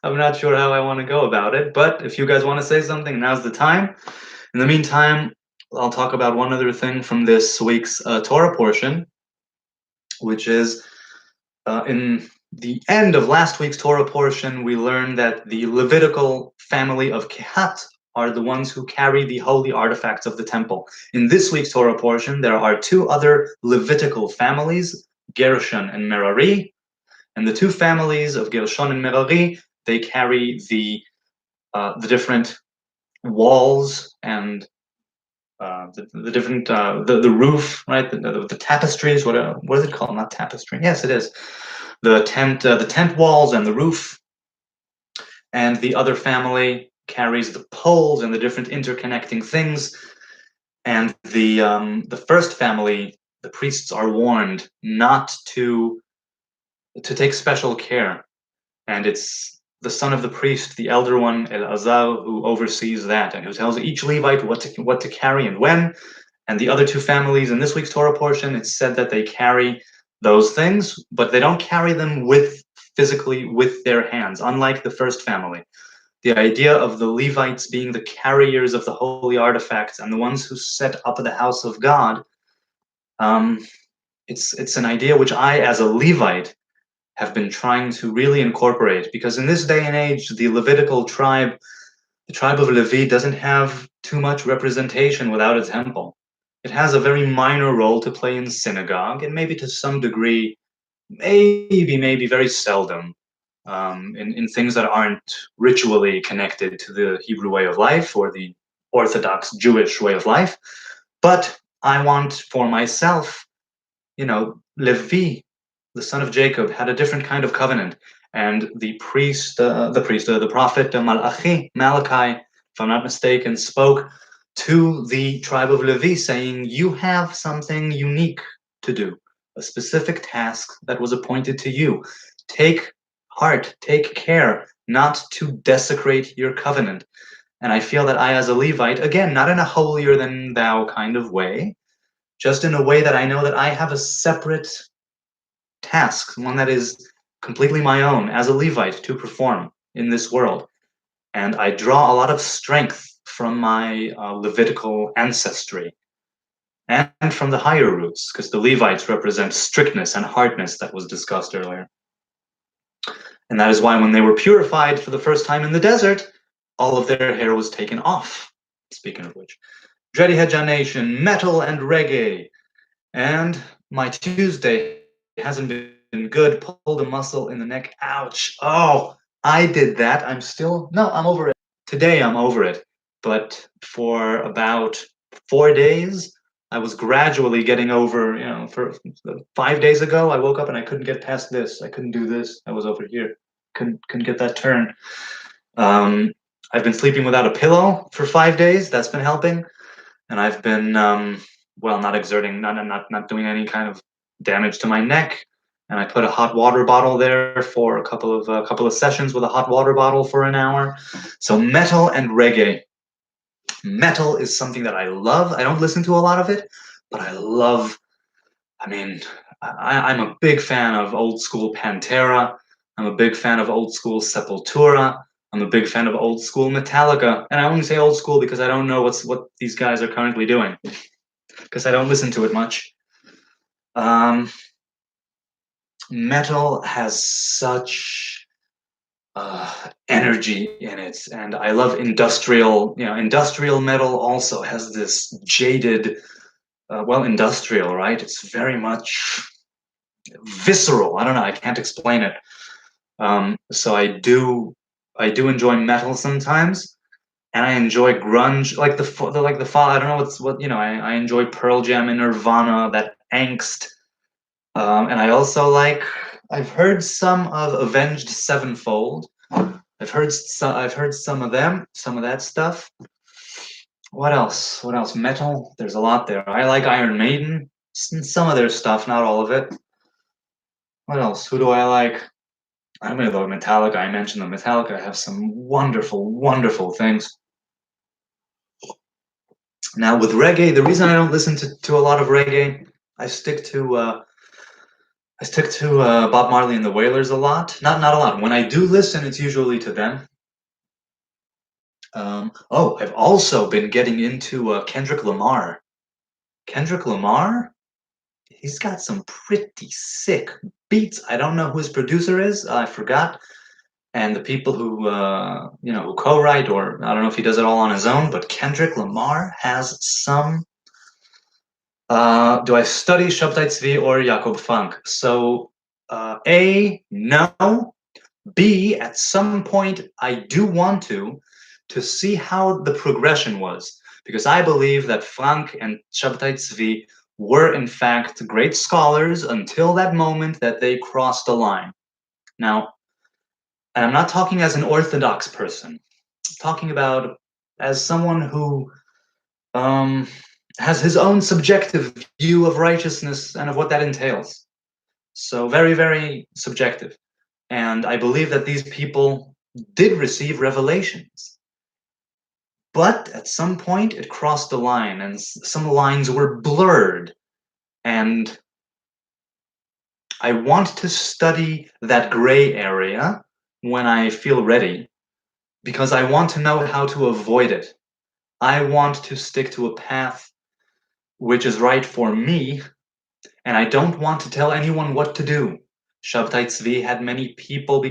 I'm not sure how I want to go about it, but if you guys want to say something, now's the time. In the meantime, I'll talk about one other thing from this week's Torah portion, which is in the end of last week's Torah portion, we learned that the Levitical family of Kehat are the ones who carry the holy artifacts of the temple. In this week's Torah portion, there are 2 other Levitical families, Gershon and Merari, and the 2 families of Gershon and Merari, they carry the different walls and the different the roof, right? The tapestries. What is it called? Not tapestry. Yes, it is. The tent walls and the roof. And the other family carries the poles and the different interconnecting things. And the first family, the priests are warned not to take special care. And it's the son of the priest, the elder one, Elazar, who oversees that and who tells each Levite what to carry and when. And the other 2 families in this week's Torah portion, it's said that they carry those things, but they don't carry them physically with their hands, unlike the first family. The idea of the Levites being the carriers of the holy artifacts and the ones who set up the house of God, it's an idea which I, as a Levite, have been trying to really incorporate, because in this day and age, the Levitical tribe, the tribe of Levi, doesn't have too much representation without a temple. It has a very minor role to play in synagogue, and maybe to some degree, maybe very seldom, in things that aren't ritually connected to the Hebrew way of life or the Orthodox Jewish way of life. But I want for myself, Levi, the son of Jacob, had a different kind of covenant. And the prophet Malachi, if I'm not mistaken, spoke to the tribe of Levi, saying, you have something unique to do, a specific task that was appointed to you. Take heart, take care not to desecrate your covenant. And I feel that I, as a Levite, again, not in a holier than thou kind of way, just in a way that I know that I have a separate task, one that is completely my own as a Levite to perform in this world. And I draw a lot of strength from my Levitical ancestry and from the higher roots, because the Levites represent strictness and hardness that was discussed earlier. And that is why when they were purified for the first time in the desert, all of their hair was taken off. Speaking of which, Dready Hedja Nation, metal and reggae. And my Tuesday hasn't been good. Pulled a muscle in the neck. Ouch. Oh, I did that. I'm over it. Today I'm over it. But for about 4 days, I was gradually getting over, for 5 days ago, I woke up and I couldn't get past this. I couldn't do this. I was over here. Couldn't get that turn. I've been sleeping without a pillow for 5 days. That's been helping. And I've been, not doing any kind of damage to my neck. And I put a hot water bottle there for a couple of sessions with a hot water bottle for an hour. So metal and reggae. Metal is something that I love. I don't listen to a lot of it, but I love. I'm a big fan of old school Pantera. I'm a big fan of old school Sepultura. I'm a big fan of old school Metallica. And I only say old school because I don't know what these guys are currently doing, because I don't listen to it much. Metal has such energy in it, and I love industrial. Industrial metal also has this jaded, industrial, right? It's very much visceral. I don't know. I can't explain it. So I do I do enjoy metal sometimes, and I enjoy grunge, like the fall. I don't know what you know. I enjoy Pearl Jam and Nirvana, that angst, and I also like. I've heard some of Avenged Sevenfold. I've heard some of them, some of that stuff. What else? What else? Metal. There's a lot there. I like Iron Maiden. Some of their stuff, not all of it. What else? Who do I like? I'm gonna go with Metallica. I mentioned them. Metallica have some wonderful, wonderful things. Now with reggae, the reason I don't listen to a lot of reggae, I stick to Bob Marley and the Wailers a lot. Not a lot. When I do listen, it's usually to them. I've also been getting into Kendrick Lamar. Kendrick Lamar, he's got some pretty sick beats. I don't know who his producer is. I forgot. And the people who who co-write, or I don't know if he does it all on his own. But Kendrick Lamar has some. Do I study Shabtai Tzvi or Jakob Frank? So A, no. B, at some point I do want to see how the progression was, because I believe that Frank and Shabtai Tzvi were in fact great scholars until that moment that they crossed the line. Now, and I'm not talking as an orthodox person, I'm talking about as someone who has his own subjective view of righteousness and of what that entails. So very, very subjective. And I believe that these people did receive revelations. But at some point, it crossed the line, and some lines were blurred. And I want to study that gray area when I feel ready, because I want to know how to avoid it. I want to stick to a path which is right for me, and I don't want to tell anyone what to do. Shabtai Tzvi had many people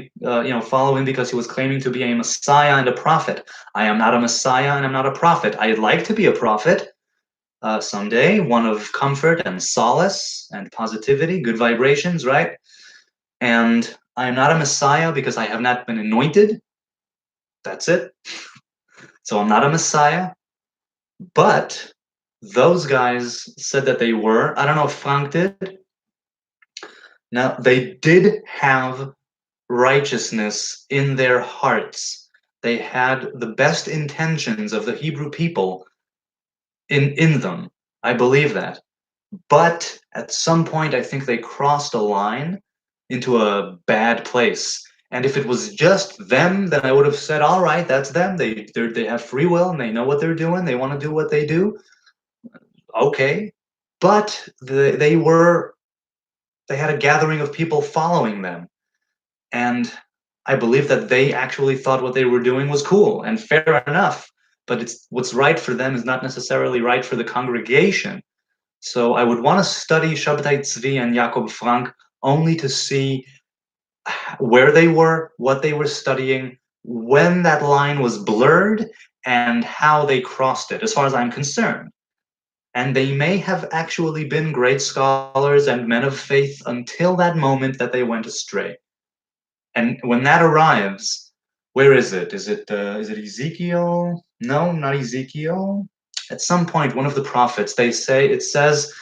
follow him because he was claiming to be a Messiah and a prophet. I am not a Messiah and I'm not a prophet. I'd like to be a prophet someday, one of comfort and solace and positivity, good vibrations, right? And I am not a Messiah because I have not been anointed. That's it. So I'm not a Messiah. But those guys said that they were. I don't know if Frank did. Now, they did have righteousness in their hearts. They had the best intentions of the Hebrew people in them. I believe that. But at some point, I think they crossed a line into a bad place. And if it was just them, then I would have said, all right, that's them. They have free will and they know what they're doing. They want to do what they do. Okay. But they had a gathering of people following them. And I believe that they actually thought what they were doing was cool and fair enough. But it's what's right for them is not necessarily right for the congregation. So I would want to study Shabtai Tzvi and Jakob Frank only to see where they were, what they were studying, when that line was blurred, and how they crossed it, as far as I'm concerned. And they may have actually been great scholars and men of faith until that moment that they went astray. And when that arrives, where is it? Is it Ezekiel? No, not Ezekiel. At some point, one of the prophets, it says,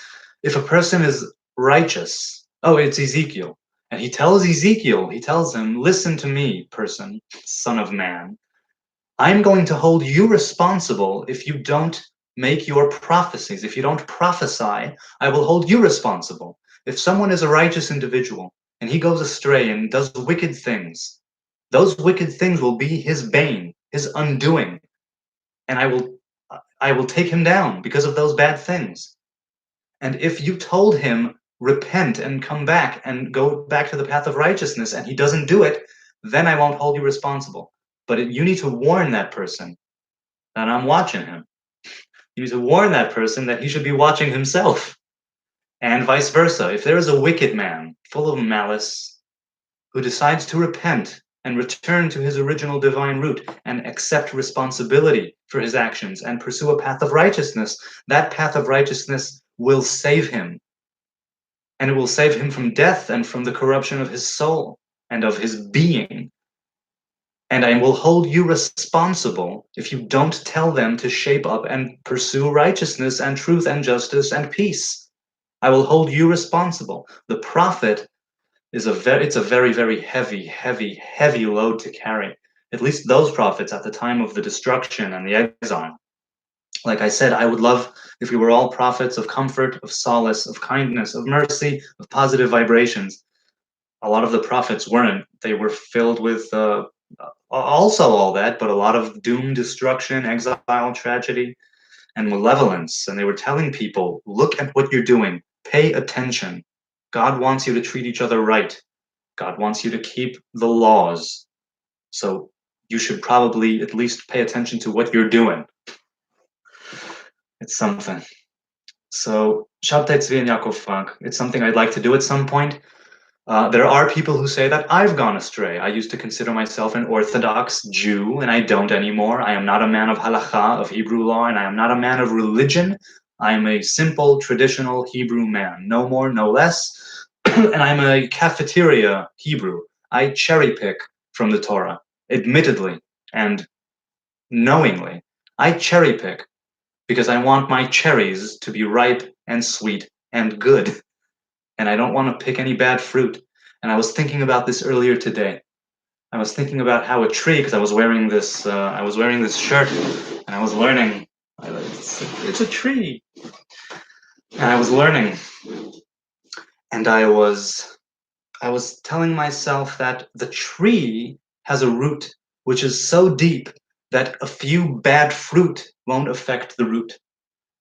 if a person is righteous, oh, it's Ezekiel. And he tells him, listen to me, person, son of man. I'm going to hold you responsible if you don't make your prophecies. If you don't prophesy, I will hold you responsible. If someone is a righteous individual and he goes astray and does wicked things, those wicked things will be his bane, his undoing. And I will take him down because of those bad things. And if you told him, repent and come back and go back to the path of righteousness, and he doesn't do it, then I won't hold you responsible. But you need to warn that person that I'm watching him. You need to warn that person that he should be watching himself. And vice versa. If there is a wicked man full of malice who decides to repent and return to his original divine root and accept responsibility for his actions and pursue a path of righteousness, that path of righteousness will save him. And it will save him from death and from the corruption of his soul and of his being. And I will hold you responsible if you don't tell them to shape up and pursue righteousness and truth and justice and peace. I will hold you responsible. The prophet is it's a very, very heavy, heavy, heavy load to carry. At least those prophets at the time of the destruction and the exile. Like I said, I would love if we were all prophets of comfort, of solace, of kindness, of mercy, of positive vibrations. A lot of the prophets weren't. They were filled with also all that, but a lot of doom, destruction, exile, tragedy, and malevolence. And they were telling people, look at what you're doing. Pay attention. God wants you to treat each other right. God wants you to keep the laws. So you should probably at least pay attention to what you're doing. It's something. So Shabtai Tzvi and Yaakov Frank, it's something I'd like to do at some point. There are people who say that I've gone astray. I used to consider myself an Orthodox Jew, and I don't anymore. I am not a man of halakha, of Hebrew law, and I am not a man of religion. I am a simple, traditional Hebrew man, no more, no less. And I'm a cafeteria Hebrew. I cherry pick from the Torah, admittedly and knowingly. I cherry pick because I want my cherries to be ripe and sweet and good. And I don't want to pick any bad fruit. And I was thinking about this earlier today. I was thinking about how a tree, because I was wearing this shirt, and I was learning. It's a tree, and I was learning, and I was telling myself that the tree has a root which is so deep that a few bad fruit won't affect the root.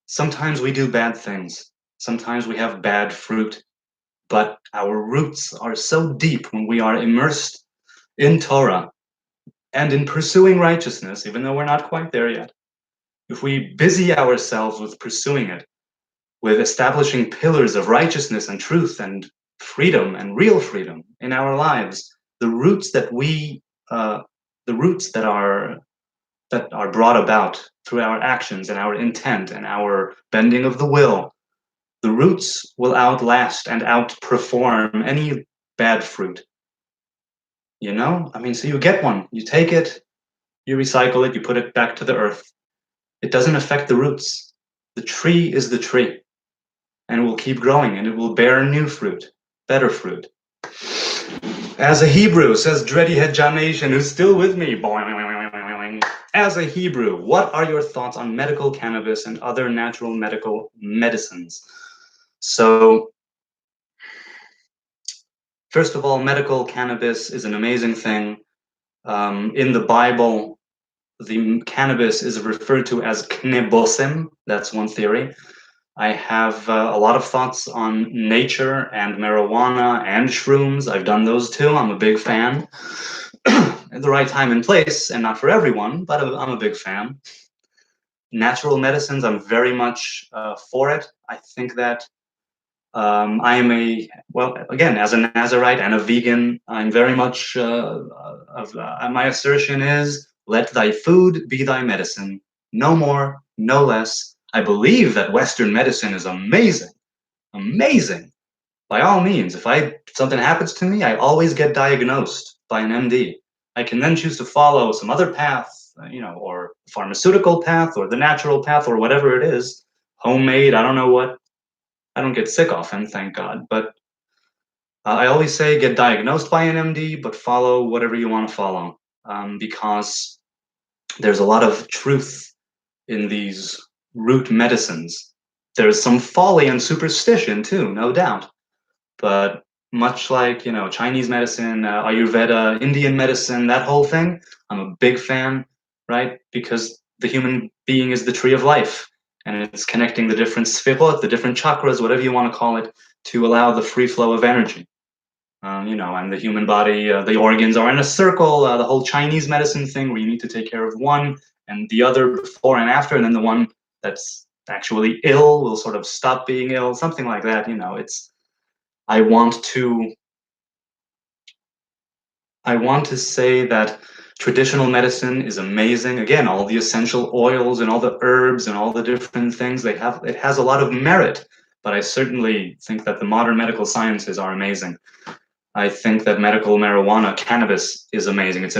Sometimes we do bad things. Sometimes we have bad fruit. But our roots are so deep when we are immersed in Torah and in pursuing righteousness, even though we're not quite there yet. If we busy ourselves with pursuing it, with establishing pillars of righteousness and truth and freedom and real freedom in our lives, the roots that are brought about through our actions and our intent and our bending of the will, the roots will outlast and outperform any bad fruit. You know? I mean, so you get one, you take it, you recycle it, you put it back to the earth. It doesn't affect the roots. The tree is the tree, and it will keep growing, and it will bear new fruit, better fruit. As a Hebrew, says Dreadyhead Jamation, who's still with me. As a Hebrew, what are your thoughts on medical cannabis and other natural medical medicines? So, first of all, medical cannabis is an amazing thing. In the Bible, the cannabis is referred to as knebosim. That's one theory. I have a lot of thoughts on nature and marijuana and shrooms. I've done those too. I'm a big fan. At the right time and place, and not for everyone, but I'm a big fan. Natural medicines, I'm very much for it. I think that I am again, as a Nazarite and a vegan, I'm very much, my assertion is, let thy food be thy medicine. No more, no less. I believe that Western medicine is amazing, amazing. By all means, if something happens to me, I always get diagnosed by an MD. I can then choose to follow some other path, or pharmaceutical path, or the natural path, or whatever it is, homemade, I don't know what. I don't get sick often, thank God, but I always say get diagnosed by an MD, but follow whatever you want to follow, because there's a lot of truth in these root medicines. There's some folly and superstition too, no doubt, but much like, Chinese medicine, Ayurveda, Indian medicine, that whole thing, I'm a big fan, right? Because the human being is the tree of life, and it's connecting the different sfirot, the different chakras, whatever you want to call it, to allow the free flow of energy. And the human body, the organs are in a circle, the whole Chinese medicine thing where you need to take care of one and the other before and after, and then the one that's actually ill will sort of stop being ill, something like that. I want to say that traditional medicine is amazing. Again, all the essential oils and all the herbs and all the different things it has a lot of merit, but I certainly think that the modern medical sciences are amazing. I think that medical marijuana, cannabis, is amazing. It's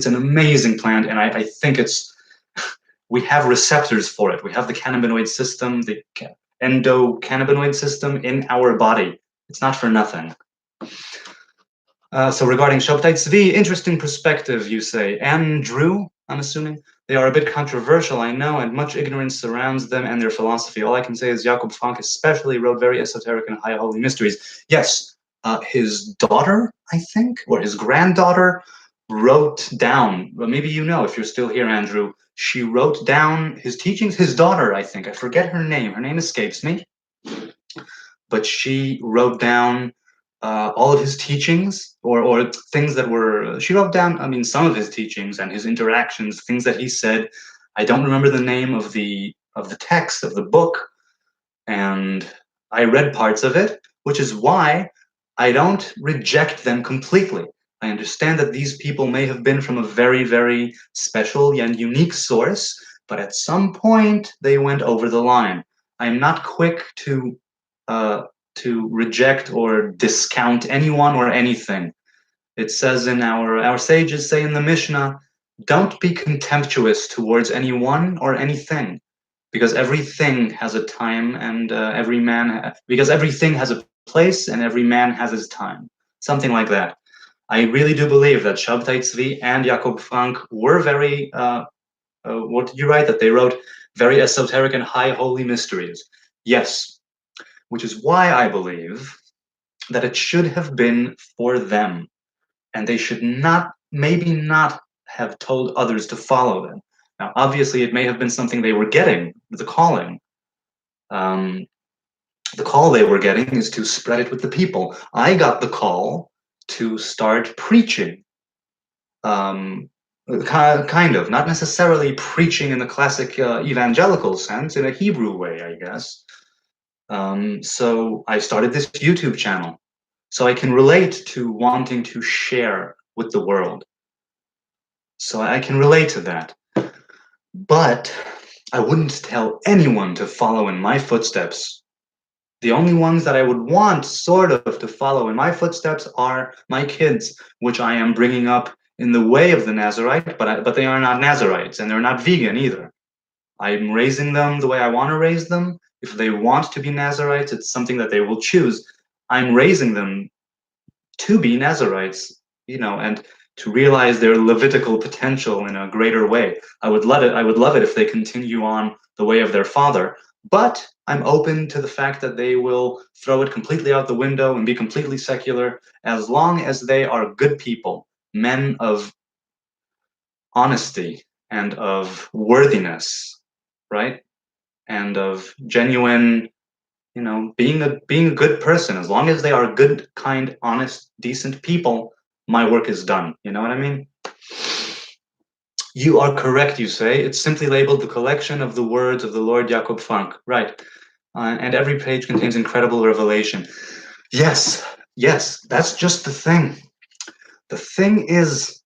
an amazing plant, and I think we have receptors for it. We have the cannabinoid system, the endocannabinoid system in our body. It's not for nothing. So regarding Shabtai Tzvi, interesting perspective, you say. Andrew, I'm assuming. They are a bit controversial, I know, and much ignorance surrounds them and their philosophy. All I can say is Jakob Frank especially wrote very esoteric and high holy mysteries. Yes, his daughter, I think, or his granddaughter, wrote down, well, maybe you know if you're still here, Andrew, she wrote down his teachings. His daughter, I think, I forget her name. Her name escapes me. But she wrote down all of his teachings, or things that were, she wrote down, I mean, some of his teachings and his interactions, things that he said. I don't remember the name of the text of the book, and I read parts of it, which is why I don't reject them completely. I understand that these people may have been from a very, very special and unique source, but at some point they went over the line. I'm not quick uh, to reject or discount anyone or anything. It says in our sages say in the Mishnah, don't be contemptuous towards anyone or anything, because everything has a time, and because everything has a place and every man has his time. Something like that. I really do believe that Shabtai Tzvi and Jakob Frank were very, what did you write? That they wrote very esoteric and high holy mysteries. Yes, which is why I believe that it should have been for them, and they should not, maybe not, have told others to follow them. Now, obviously, it may have been something they were getting, the calling. Um, the call they were getting is to spread it with the people. I got the call to start preaching. Kind of, not necessarily preaching in the classic evangelical sense, in a Hebrew way, I guess. So I started this YouTube channel, so I can relate to wanting to share with the world. So I can relate to that. But I wouldn't tell anyone to follow in my footsteps. The only ones that I would want sort of to follow in my footsteps are my kids, which I am bringing up in the way of the Nazarite, but they are not Nazarites, and they're not vegan either. I'm raising them the way I want to raise them. If they want to be Nazarites, it's something that they will choose. I'm raising them to be Nazarites, and to realize their Levitical potential in a greater way. I would love it if they continue on the way of their father, but I'm open to the fact that they will throw it completely out the window and be completely secular, as long as they are good people, men of honesty and of worthiness, right? And of genuine, being a good person. As long as they are good, kind, honest, decent people, my work is done. You know what I mean? You are correct, you say. It's simply labeled the collection of the words of the Lord Jakob Frank. Right. And every page contains incredible revelation. Yes, yes, that's just the thing. The thing is,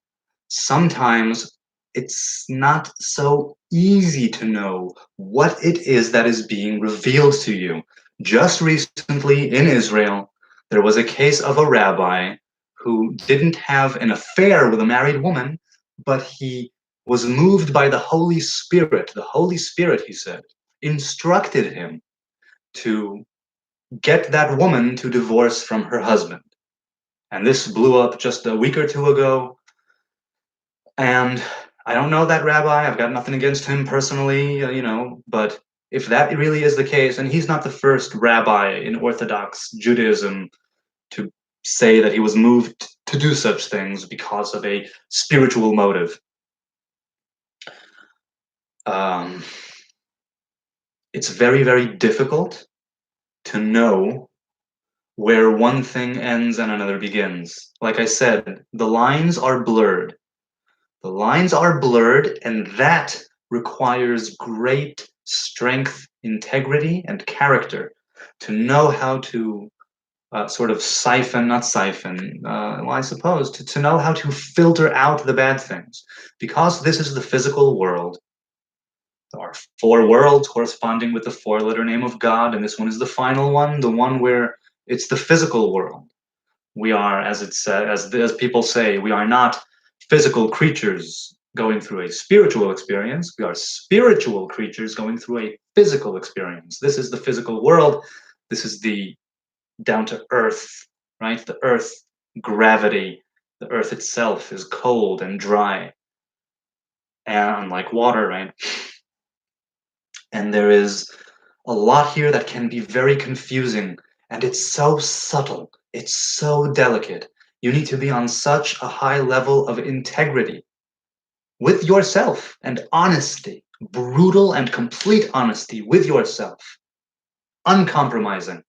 sometimes it's not so easy to know what it is that is being revealed to you. Just recently in Israel, there was a case of a rabbi who didn't have an affair with a married woman, but he was moved by the Holy Spirit. The Holy Spirit, he said, instructed him to get that woman to divorce from her husband. And this blew up just a week or two ago. And I don't know that rabbi. I've got nothing against him personally, but if that really is the case, and he's not the first rabbi in Orthodox Judaism to say that he was moved to do such things because of a spiritual motive. It's very, very difficult to know where one thing ends and another begins. Like I said, the lines are blurred. The lines are blurred, and that requires great strength, integrity, and character to know how to sort of I suppose, to know how to filter out the bad things. Because this is the physical world, there are 4 worlds corresponding with the 4-letter name of God, and this one is the final one, the one where it's the physical world. We are, as it's as people say, we are not physical creatures going through a spiritual experience. We are spiritual creatures going through a physical experience. This is the physical world. This is the down to earth, right? The earth, gravity, the earth itself is cold and dry, and like water, right? And there is a lot here that can be very confusing, and it's so subtle, it's so delicate. You need to be on such a high level of integrity with yourself and honesty, brutal and complete honesty with yourself, uncompromising,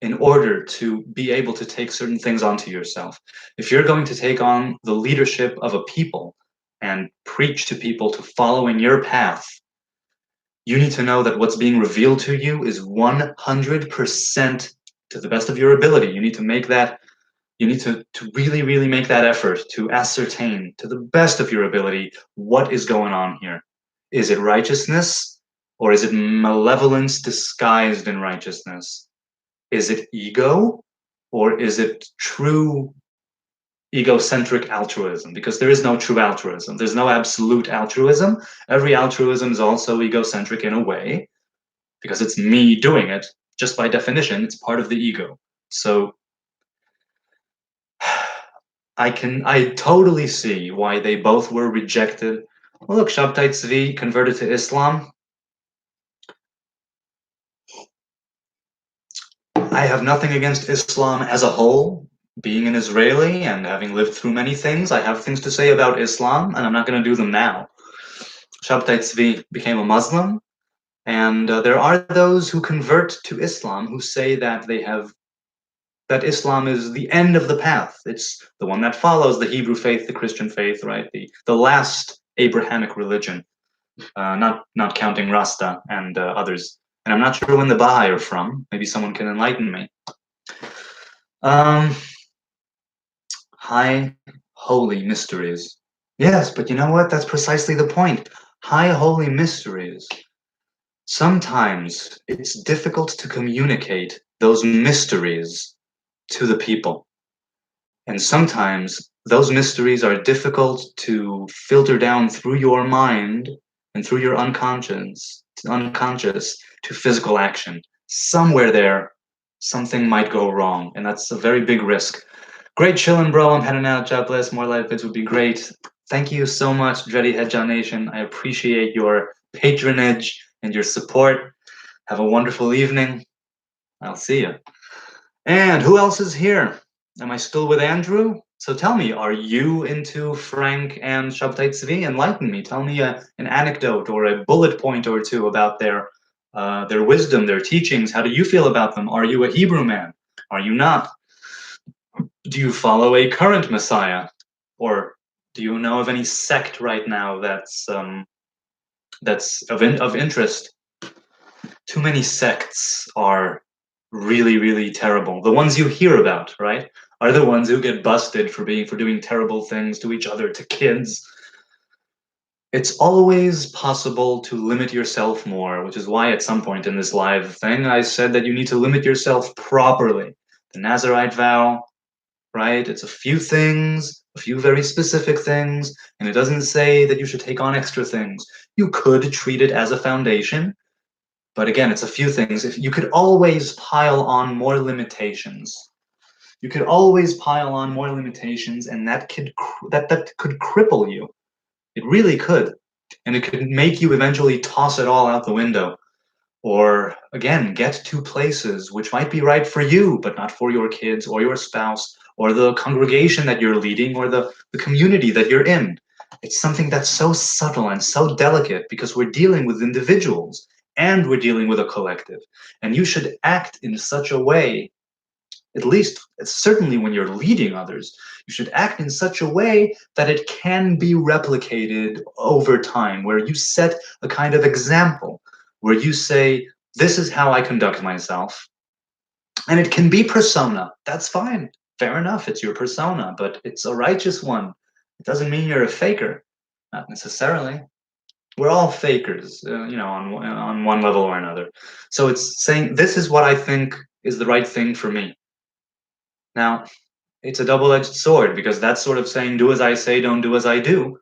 in order to be able to take certain things onto yourself. If you're going to take on the leadership of a people and preach to people to follow in your path, you need to know that what's being revealed to you is 100% to the best of your ability. You need to make that, you need to really, really make that effort to ascertain to the best of your ability what is going on here. Is it righteousness or is it malevolence disguised in righteousness? Is it ego or is it true egocentric altruism? Because there is no true altruism. There's no absolute altruism. Every altruism is also egocentric in a way because it's me doing it. Just by definition, it's part of the ego. So I totally see why they both were rejected. Well, look, Shabtai Tzvi converted to Islam. I have nothing against Islam as a whole. Being an Israeli and having lived through many things, I have things to say about Islam, and I'm not going to do them now. Shabtai Tzvi became a Muslim, and there are those who convert to Islam who say that that Islam is the end of the path. It's the one that follows the Hebrew faith, the Christian faith, right? The last Abrahamic religion, not counting Rasta and others. And I'm not sure when the Baha'i are from. Maybe someone can enlighten me. High holy mysteries. Yes, but you know what? That's precisely the point. High holy mysteries. Sometimes it's difficult to communicate those mysteries to the people. And sometimes those mysteries are difficult to filter down through your mind and through your unconscious to physical action. Somewhere there, something might go wrong, and that's a very big risk. Great chillin', bro. I'm heading out. God bless. More live vids would be great. Thank you so much, Dready Headjohn Nation. I appreciate your patronage and your support. Have a wonderful evening. I'll see you. And who else is here? Am I still with Andrew? So tell me, are you into Frank and Shabtai Tzvi? Enlighten me. Tell me an anecdote or a bullet point or two about their wisdom, their teachings. How do you feel about them? Are you a Hebrew man? Are you not? Do you follow a current Messiah? Or do you know of any sect right now that's of interest? Too many sects are really, really terrible. The ones you hear about, right, are the ones who get busted for doing terrible things to each other, to kids. It's always possible to limit yourself more, which is why at some point in this live thing I said that you need to limit yourself properly. The Nazarite vow, right? It's a few things, a few very specific things, and it doesn't say that you should take on extra things. You could treat it as a foundation, but again, it's a few things. If you could always pile on more limitations, you could always pile on more limitations, and that could cripple you. It really could, and it could make you eventually toss it all out the window, or again, get to places which might be right for you, but not for your kids or your spouse or the congregation that you're leading or the community that you're in. It's something that's so subtle and so delicate because we're dealing with individuals and we're dealing with a collective. And you should act in such a way, at least certainly when you're leading others, you should act in such a way that it can be replicated over time, where you set a kind of example, where you say, this is how I conduct myself. And it can be persona. That's fine. Fair enough. It's your persona, but it's a righteous one. It doesn't mean you're a faker. Not necessarily. We're all fakers, on one level or another. So it's saying, this is what I think is the right thing for me. Now, it's a double-edged sword, because that's sort of saying, do as I say, don't do as I do.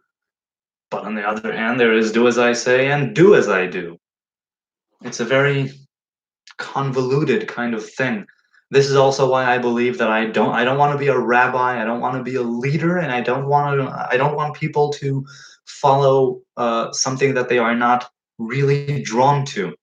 But on the other hand, there is do as I say and do as I do. It's a very convoluted kind of thing. This is also why I believe that I don't want to be a rabbi, I don't want to be a leader, and I don't want people to follow something that they are not really drawn to.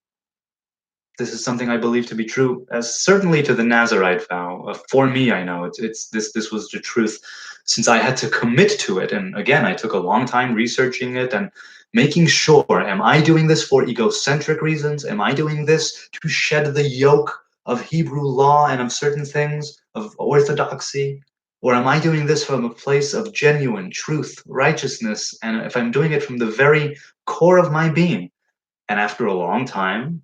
This is something I believe to be true, as certainly to the Nazarite vow. For me, I know it's this. This was the truth, since I had to commit to it. And again, I took a long time researching it and making sure: am I doing this for egocentric reasons? Am I doing this to shed the yoke of Hebrew law and of certain things of orthodoxy? Or am I doing this from a place of genuine truth, righteousness, and if I'm doing it from the very core of my being? And after a long time,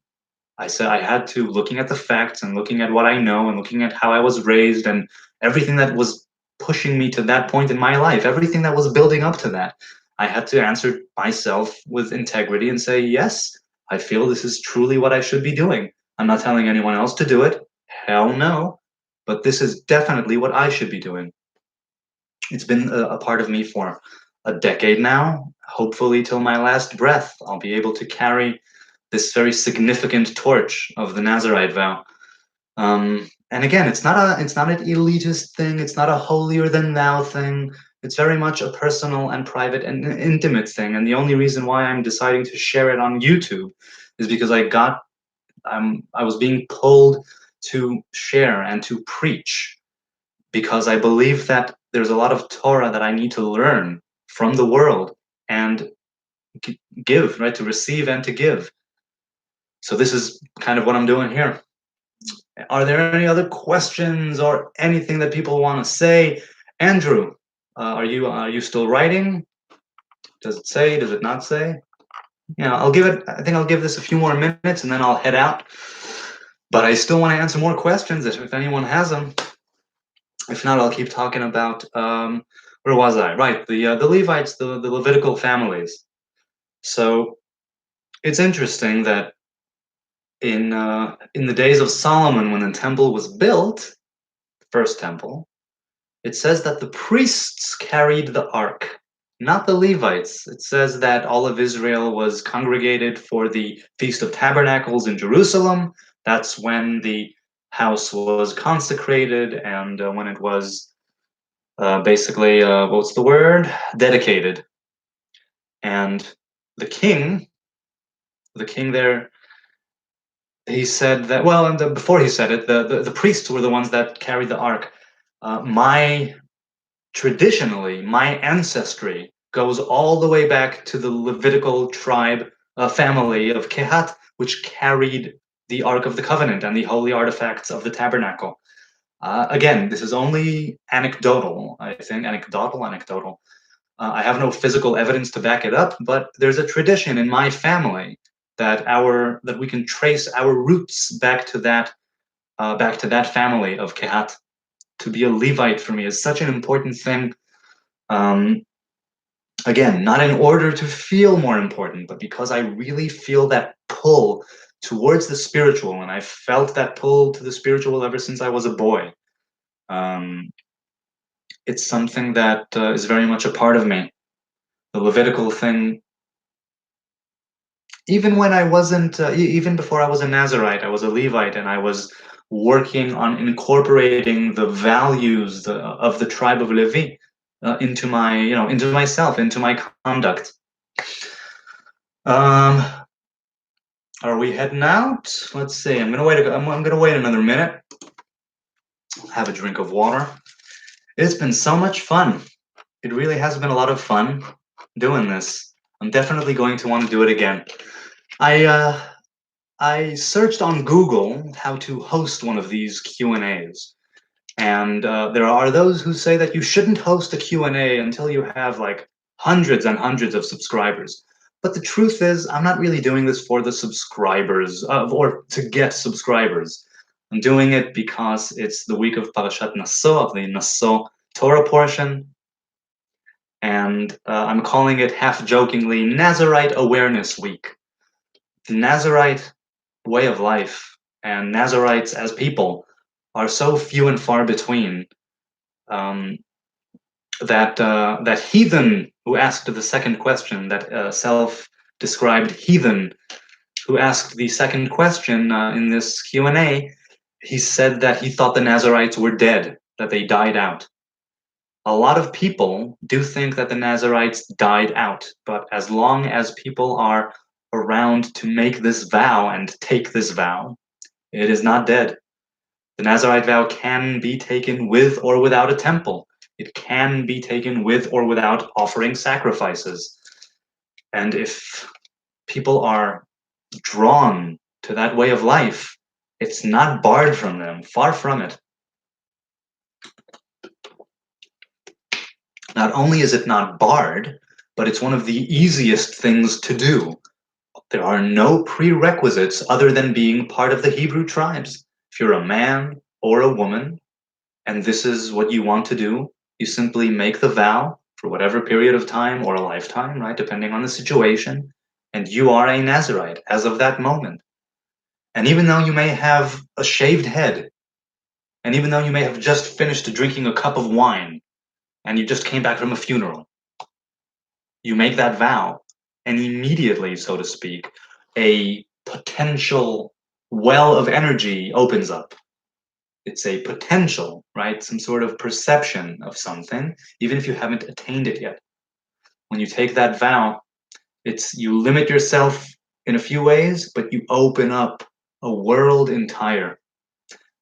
I said I had to, looking at the facts and looking at what I know and looking at how I was raised and everything that was pushing me to that point in my life, everything that was building up to that, I had to answer myself with integrity and say, yes, I feel this is truly what I should be doing. I'm not telling anyone else to do it. Hell no. But this is definitely what I should be doing. It's been a part of me for a decade now. Hopefully, till my last breath, I'll be able to carry this very significant torch of the Nazarite vow. And again, it's not an elitist thing. It's not a holier than thou thing. It's very much a personal and private and intimate thing. And the only reason why I'm deciding to share it on YouTube is because I was being pulled to share and to preach, because I believe that there's a lot of Torah that I need to learn from the world and give, right? To receive and to give. So this is kind of what I'm doing here. Are there any other questions or anything that people want to say? Andrew, are you still writing? Does it say? Does it not say? Yeah, I'll give it. I think I'll give this a few more minutes and then I'll head out. But I still want to answer more questions if anyone has them. If not, I'll keep talking about where was I? Right, the Levites, the Levitical families. So it's interesting that in the days of Solomon, when the temple was built, the first temple, it says that the priests carried the ark, not the Levites. It says that all of Israel was congregated for the Feast of Tabernacles in Jerusalem. That's when the house was consecrated and when it was basically, what's the word? Dedicated. And the king, the king there, he said that, well, and before he said it, the priests were the ones that carried the ark. Traditionally, my ancestry goes all the way back to the Levitical tribe family of Kehat, which carried the Ark of the Covenant and the holy artifacts of the tabernacle. Again, this is only anecdotal, I think, anecdotal. I have no physical evidence to back it up, but there's a tradition in my family that we can trace our roots back to that family of Kehat. To be a Levite for me is such an important thing. Um, Again, not in order to feel more important, but because I really feel that pull towards the spiritual, and I felt that pull to the spiritual ever since I was a boy. Um, it's something that is very much a part of me. The Levitical thing, even when I wasn't, even before I was a Nazarite, I was a Levite, and I was working on incorporating the values of the tribe of Levi into into myself, into my conduct. Are we heading out? Let's see. I'm gonna wait. I'm gonna wait another minute. Have a drink of water. It's been so much fun. It really has been a lot of fun doing this. I'm definitely going to want to do it again. I searched on Google how to host one of these Q&As. And there are those who say that you shouldn't host a Q&A until you have like hundreds and hundreds of subscribers. But the truth is, I'm not really doing this for the subscribers or to get subscribers. I'm doing it because it's the week of Parashat Naso, of the Naso Torah portion. And I'm calling it half-jokingly Nazarite Awareness Week. The Nazarite way of life and Nazarites as people are so few and far between, um, that heathen who asked the second question, that self-described heathen who asked the second question in this Q&A, he said that he thought the Nazarites were dead, that they died out. A lot of people do think that the Nazarites died out, but as long as people are around to make this vow and take this vow, it is not dead. The Nazarite vow can be taken with or without a temple. It can be taken with or without offering sacrifices. And if people are drawn to that way of life, it's not barred from them, far from it. Not only is it not barred, but it's one of the easiest things to do. There are no prerequisites other than being part of the Hebrew tribes. If you're a man or a woman, and this is what you want to do, you simply make the vow for whatever period of time or a lifetime, right, depending on the situation, and you are a Nazarite as of that moment. And even though you may have a shaved head, and even though you may have just finished drinking a cup of wine, and you just came back from a funeral, you make that vow, and immediately, so to speak, a potential well of energy opens up. It's a potential, right? Some sort of perception of something, even if you haven't attained it yet. When you take that vow, it's you limit yourself in a few ways, but you open up a world entire.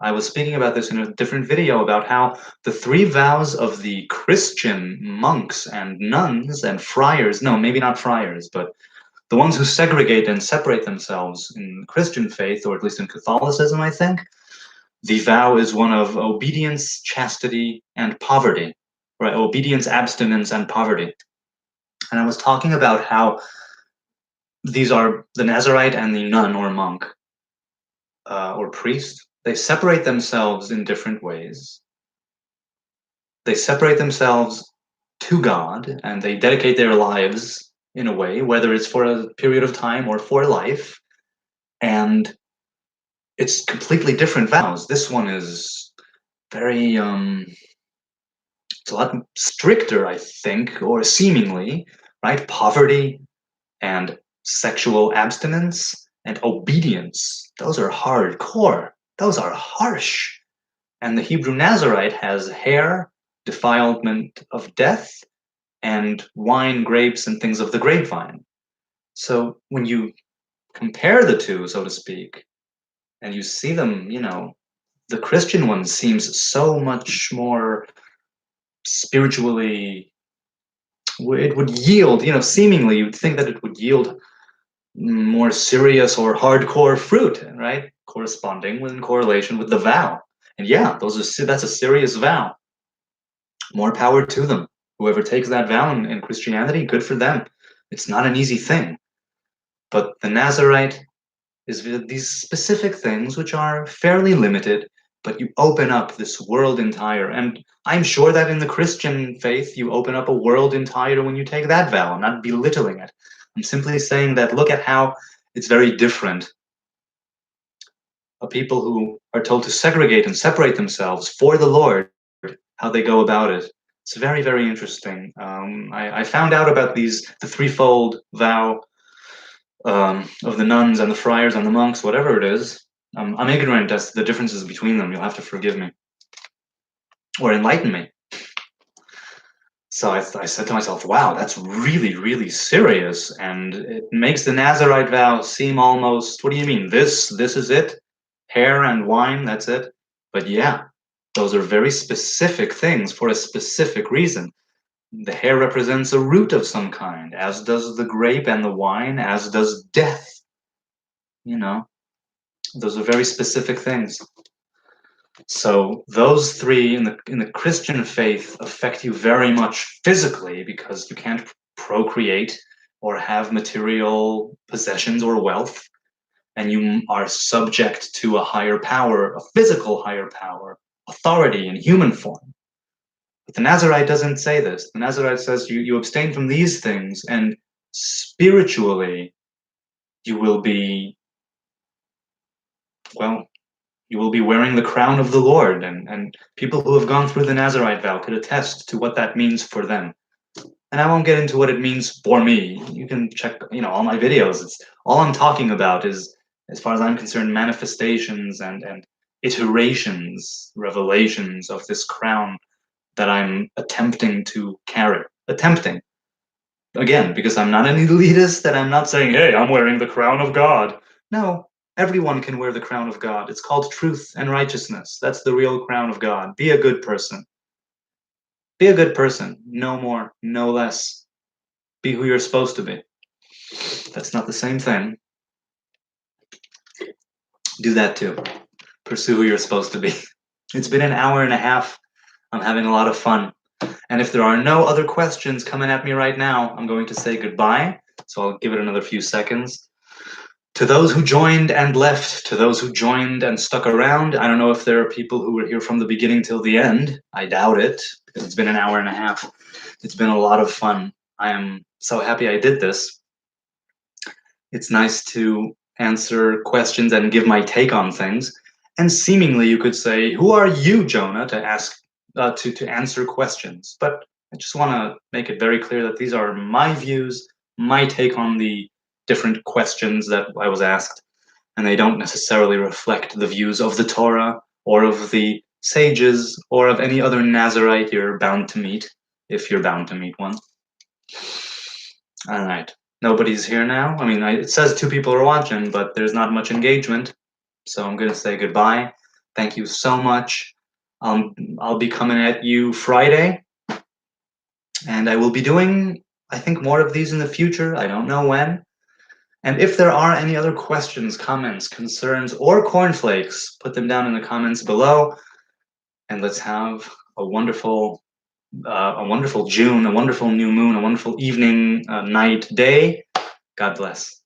I was speaking about this in a different video about how the three vows of the Christian monks and nuns and friars, no, maybe not friars, but the ones who segregate and separate themselves in Christian faith, or at least in Catholicism, I think, the vow is one of obedience, chastity, and poverty, right? Obedience, abstinence, and poverty. And I was talking about how these are the Nazarite and the nun or monk or priest. They separate themselves in different ways. They separate themselves to God and they dedicate their lives in a way, whether it's for a period of time or for life. And it's completely different vows. This one is very, it's a lot stricter, I think, or seemingly, right? Poverty and sexual abstinence and obedience. Those are hardcore. Those are harsh. And the Hebrew Nazarite has hair, defilement of death, and wine, grapes, and things of the grapevine. So when you compare the two, so to speak, and you see them, the Christian one seems so much more spiritually, it would yield, seemingly you'd think that it would yield more serious or hardcore fruit, right? Corresponding in correlation with the vow. And yeah, that's a serious vow. More power to them. Whoever takes that vow in Christianity, good for them. It's not an easy thing. But the Nazarite is these specific things which are fairly limited, but you open up this world entire. And I'm sure that in the Christian faith, you open up a world entire when you take that vow. I'm not belittling it. I'm simply saying that look at how it's very different. People who are told to segregate and separate themselves for the Lord, how they go about it. It's very, very interesting. I found out about the threefold vow of the nuns and the friars and the monks, whatever it is. I'm ignorant as to the differences between them. You'll have to forgive me or enlighten me. So I said to myself, wow, that's really, really serious. And it makes the Nazarite vow seem almost, what do you mean? This is it? Hair and wine, that's it? But yeah, those are very specific things for a specific reason. The hair represents a root of some kind, as does the grape and the wine, as does death. Those are very specific things. So those three in the Christian faith affect you very much physically because you can't procreate or have material possessions or wealth, and you are subject to a higher power, a physical higher power, authority in human form. But the Nazarite doesn't say this. The Nazarite says you abstain from these things, and spiritually you will be, well, you will be wearing the crown of the Lord, and people who have gone through the Nazarite vow could attest to what that means for them. And I won't get into what it means for me. You can check, all my videos. It's all I'm talking about is, as far as I'm concerned, manifestations and iterations, revelations of this crown that I'm attempting to carry. Attempting. Again, because I'm not an elitist, and I'm not saying, hey, I'm wearing the crown of God. No, everyone can wear the crown of God. It's called truth and righteousness. That's the real crown of God. Be a good person. Be a good person. No more, no less. Be who you're supposed to be. That's not the same thing. Do that too. Pursue who you're supposed to be. It's been an hour and a half. I'm having a lot of fun. And if there are no other questions coming at me right now, I'm going to say goodbye. So I'll give it another few seconds. To those who joined and left, to those who joined and stuck around, I don't know if there are people who were here from the beginning till the end. I doubt it, because it's been an hour and a half. It's been a lot of fun. I am so happy I did this. It's nice to answer questions and give my take on things. And seemingly you could say, who are you, Jonah, to ask to answer questions? But I just want to make it very clear that these are my views, my take on the different questions that I was asked, and they don't necessarily reflect the views of the Torah or of the sages or of any other Nazarite you're bound to meet, if you're bound to meet one. All right. Nobody's here now. I mean, it says 2 people are watching, but there's not much engagement. So I'm going to say goodbye. Thank you so much. I'll be coming at you Friday. And I will be doing, I think, more of these in the future. I don't know when. And if there are any other questions, comments, concerns, or cornflakes, put them down in the comments below. And let's have a wonderful June, a wonderful new moon, a wonderful evening, night, day. God bless.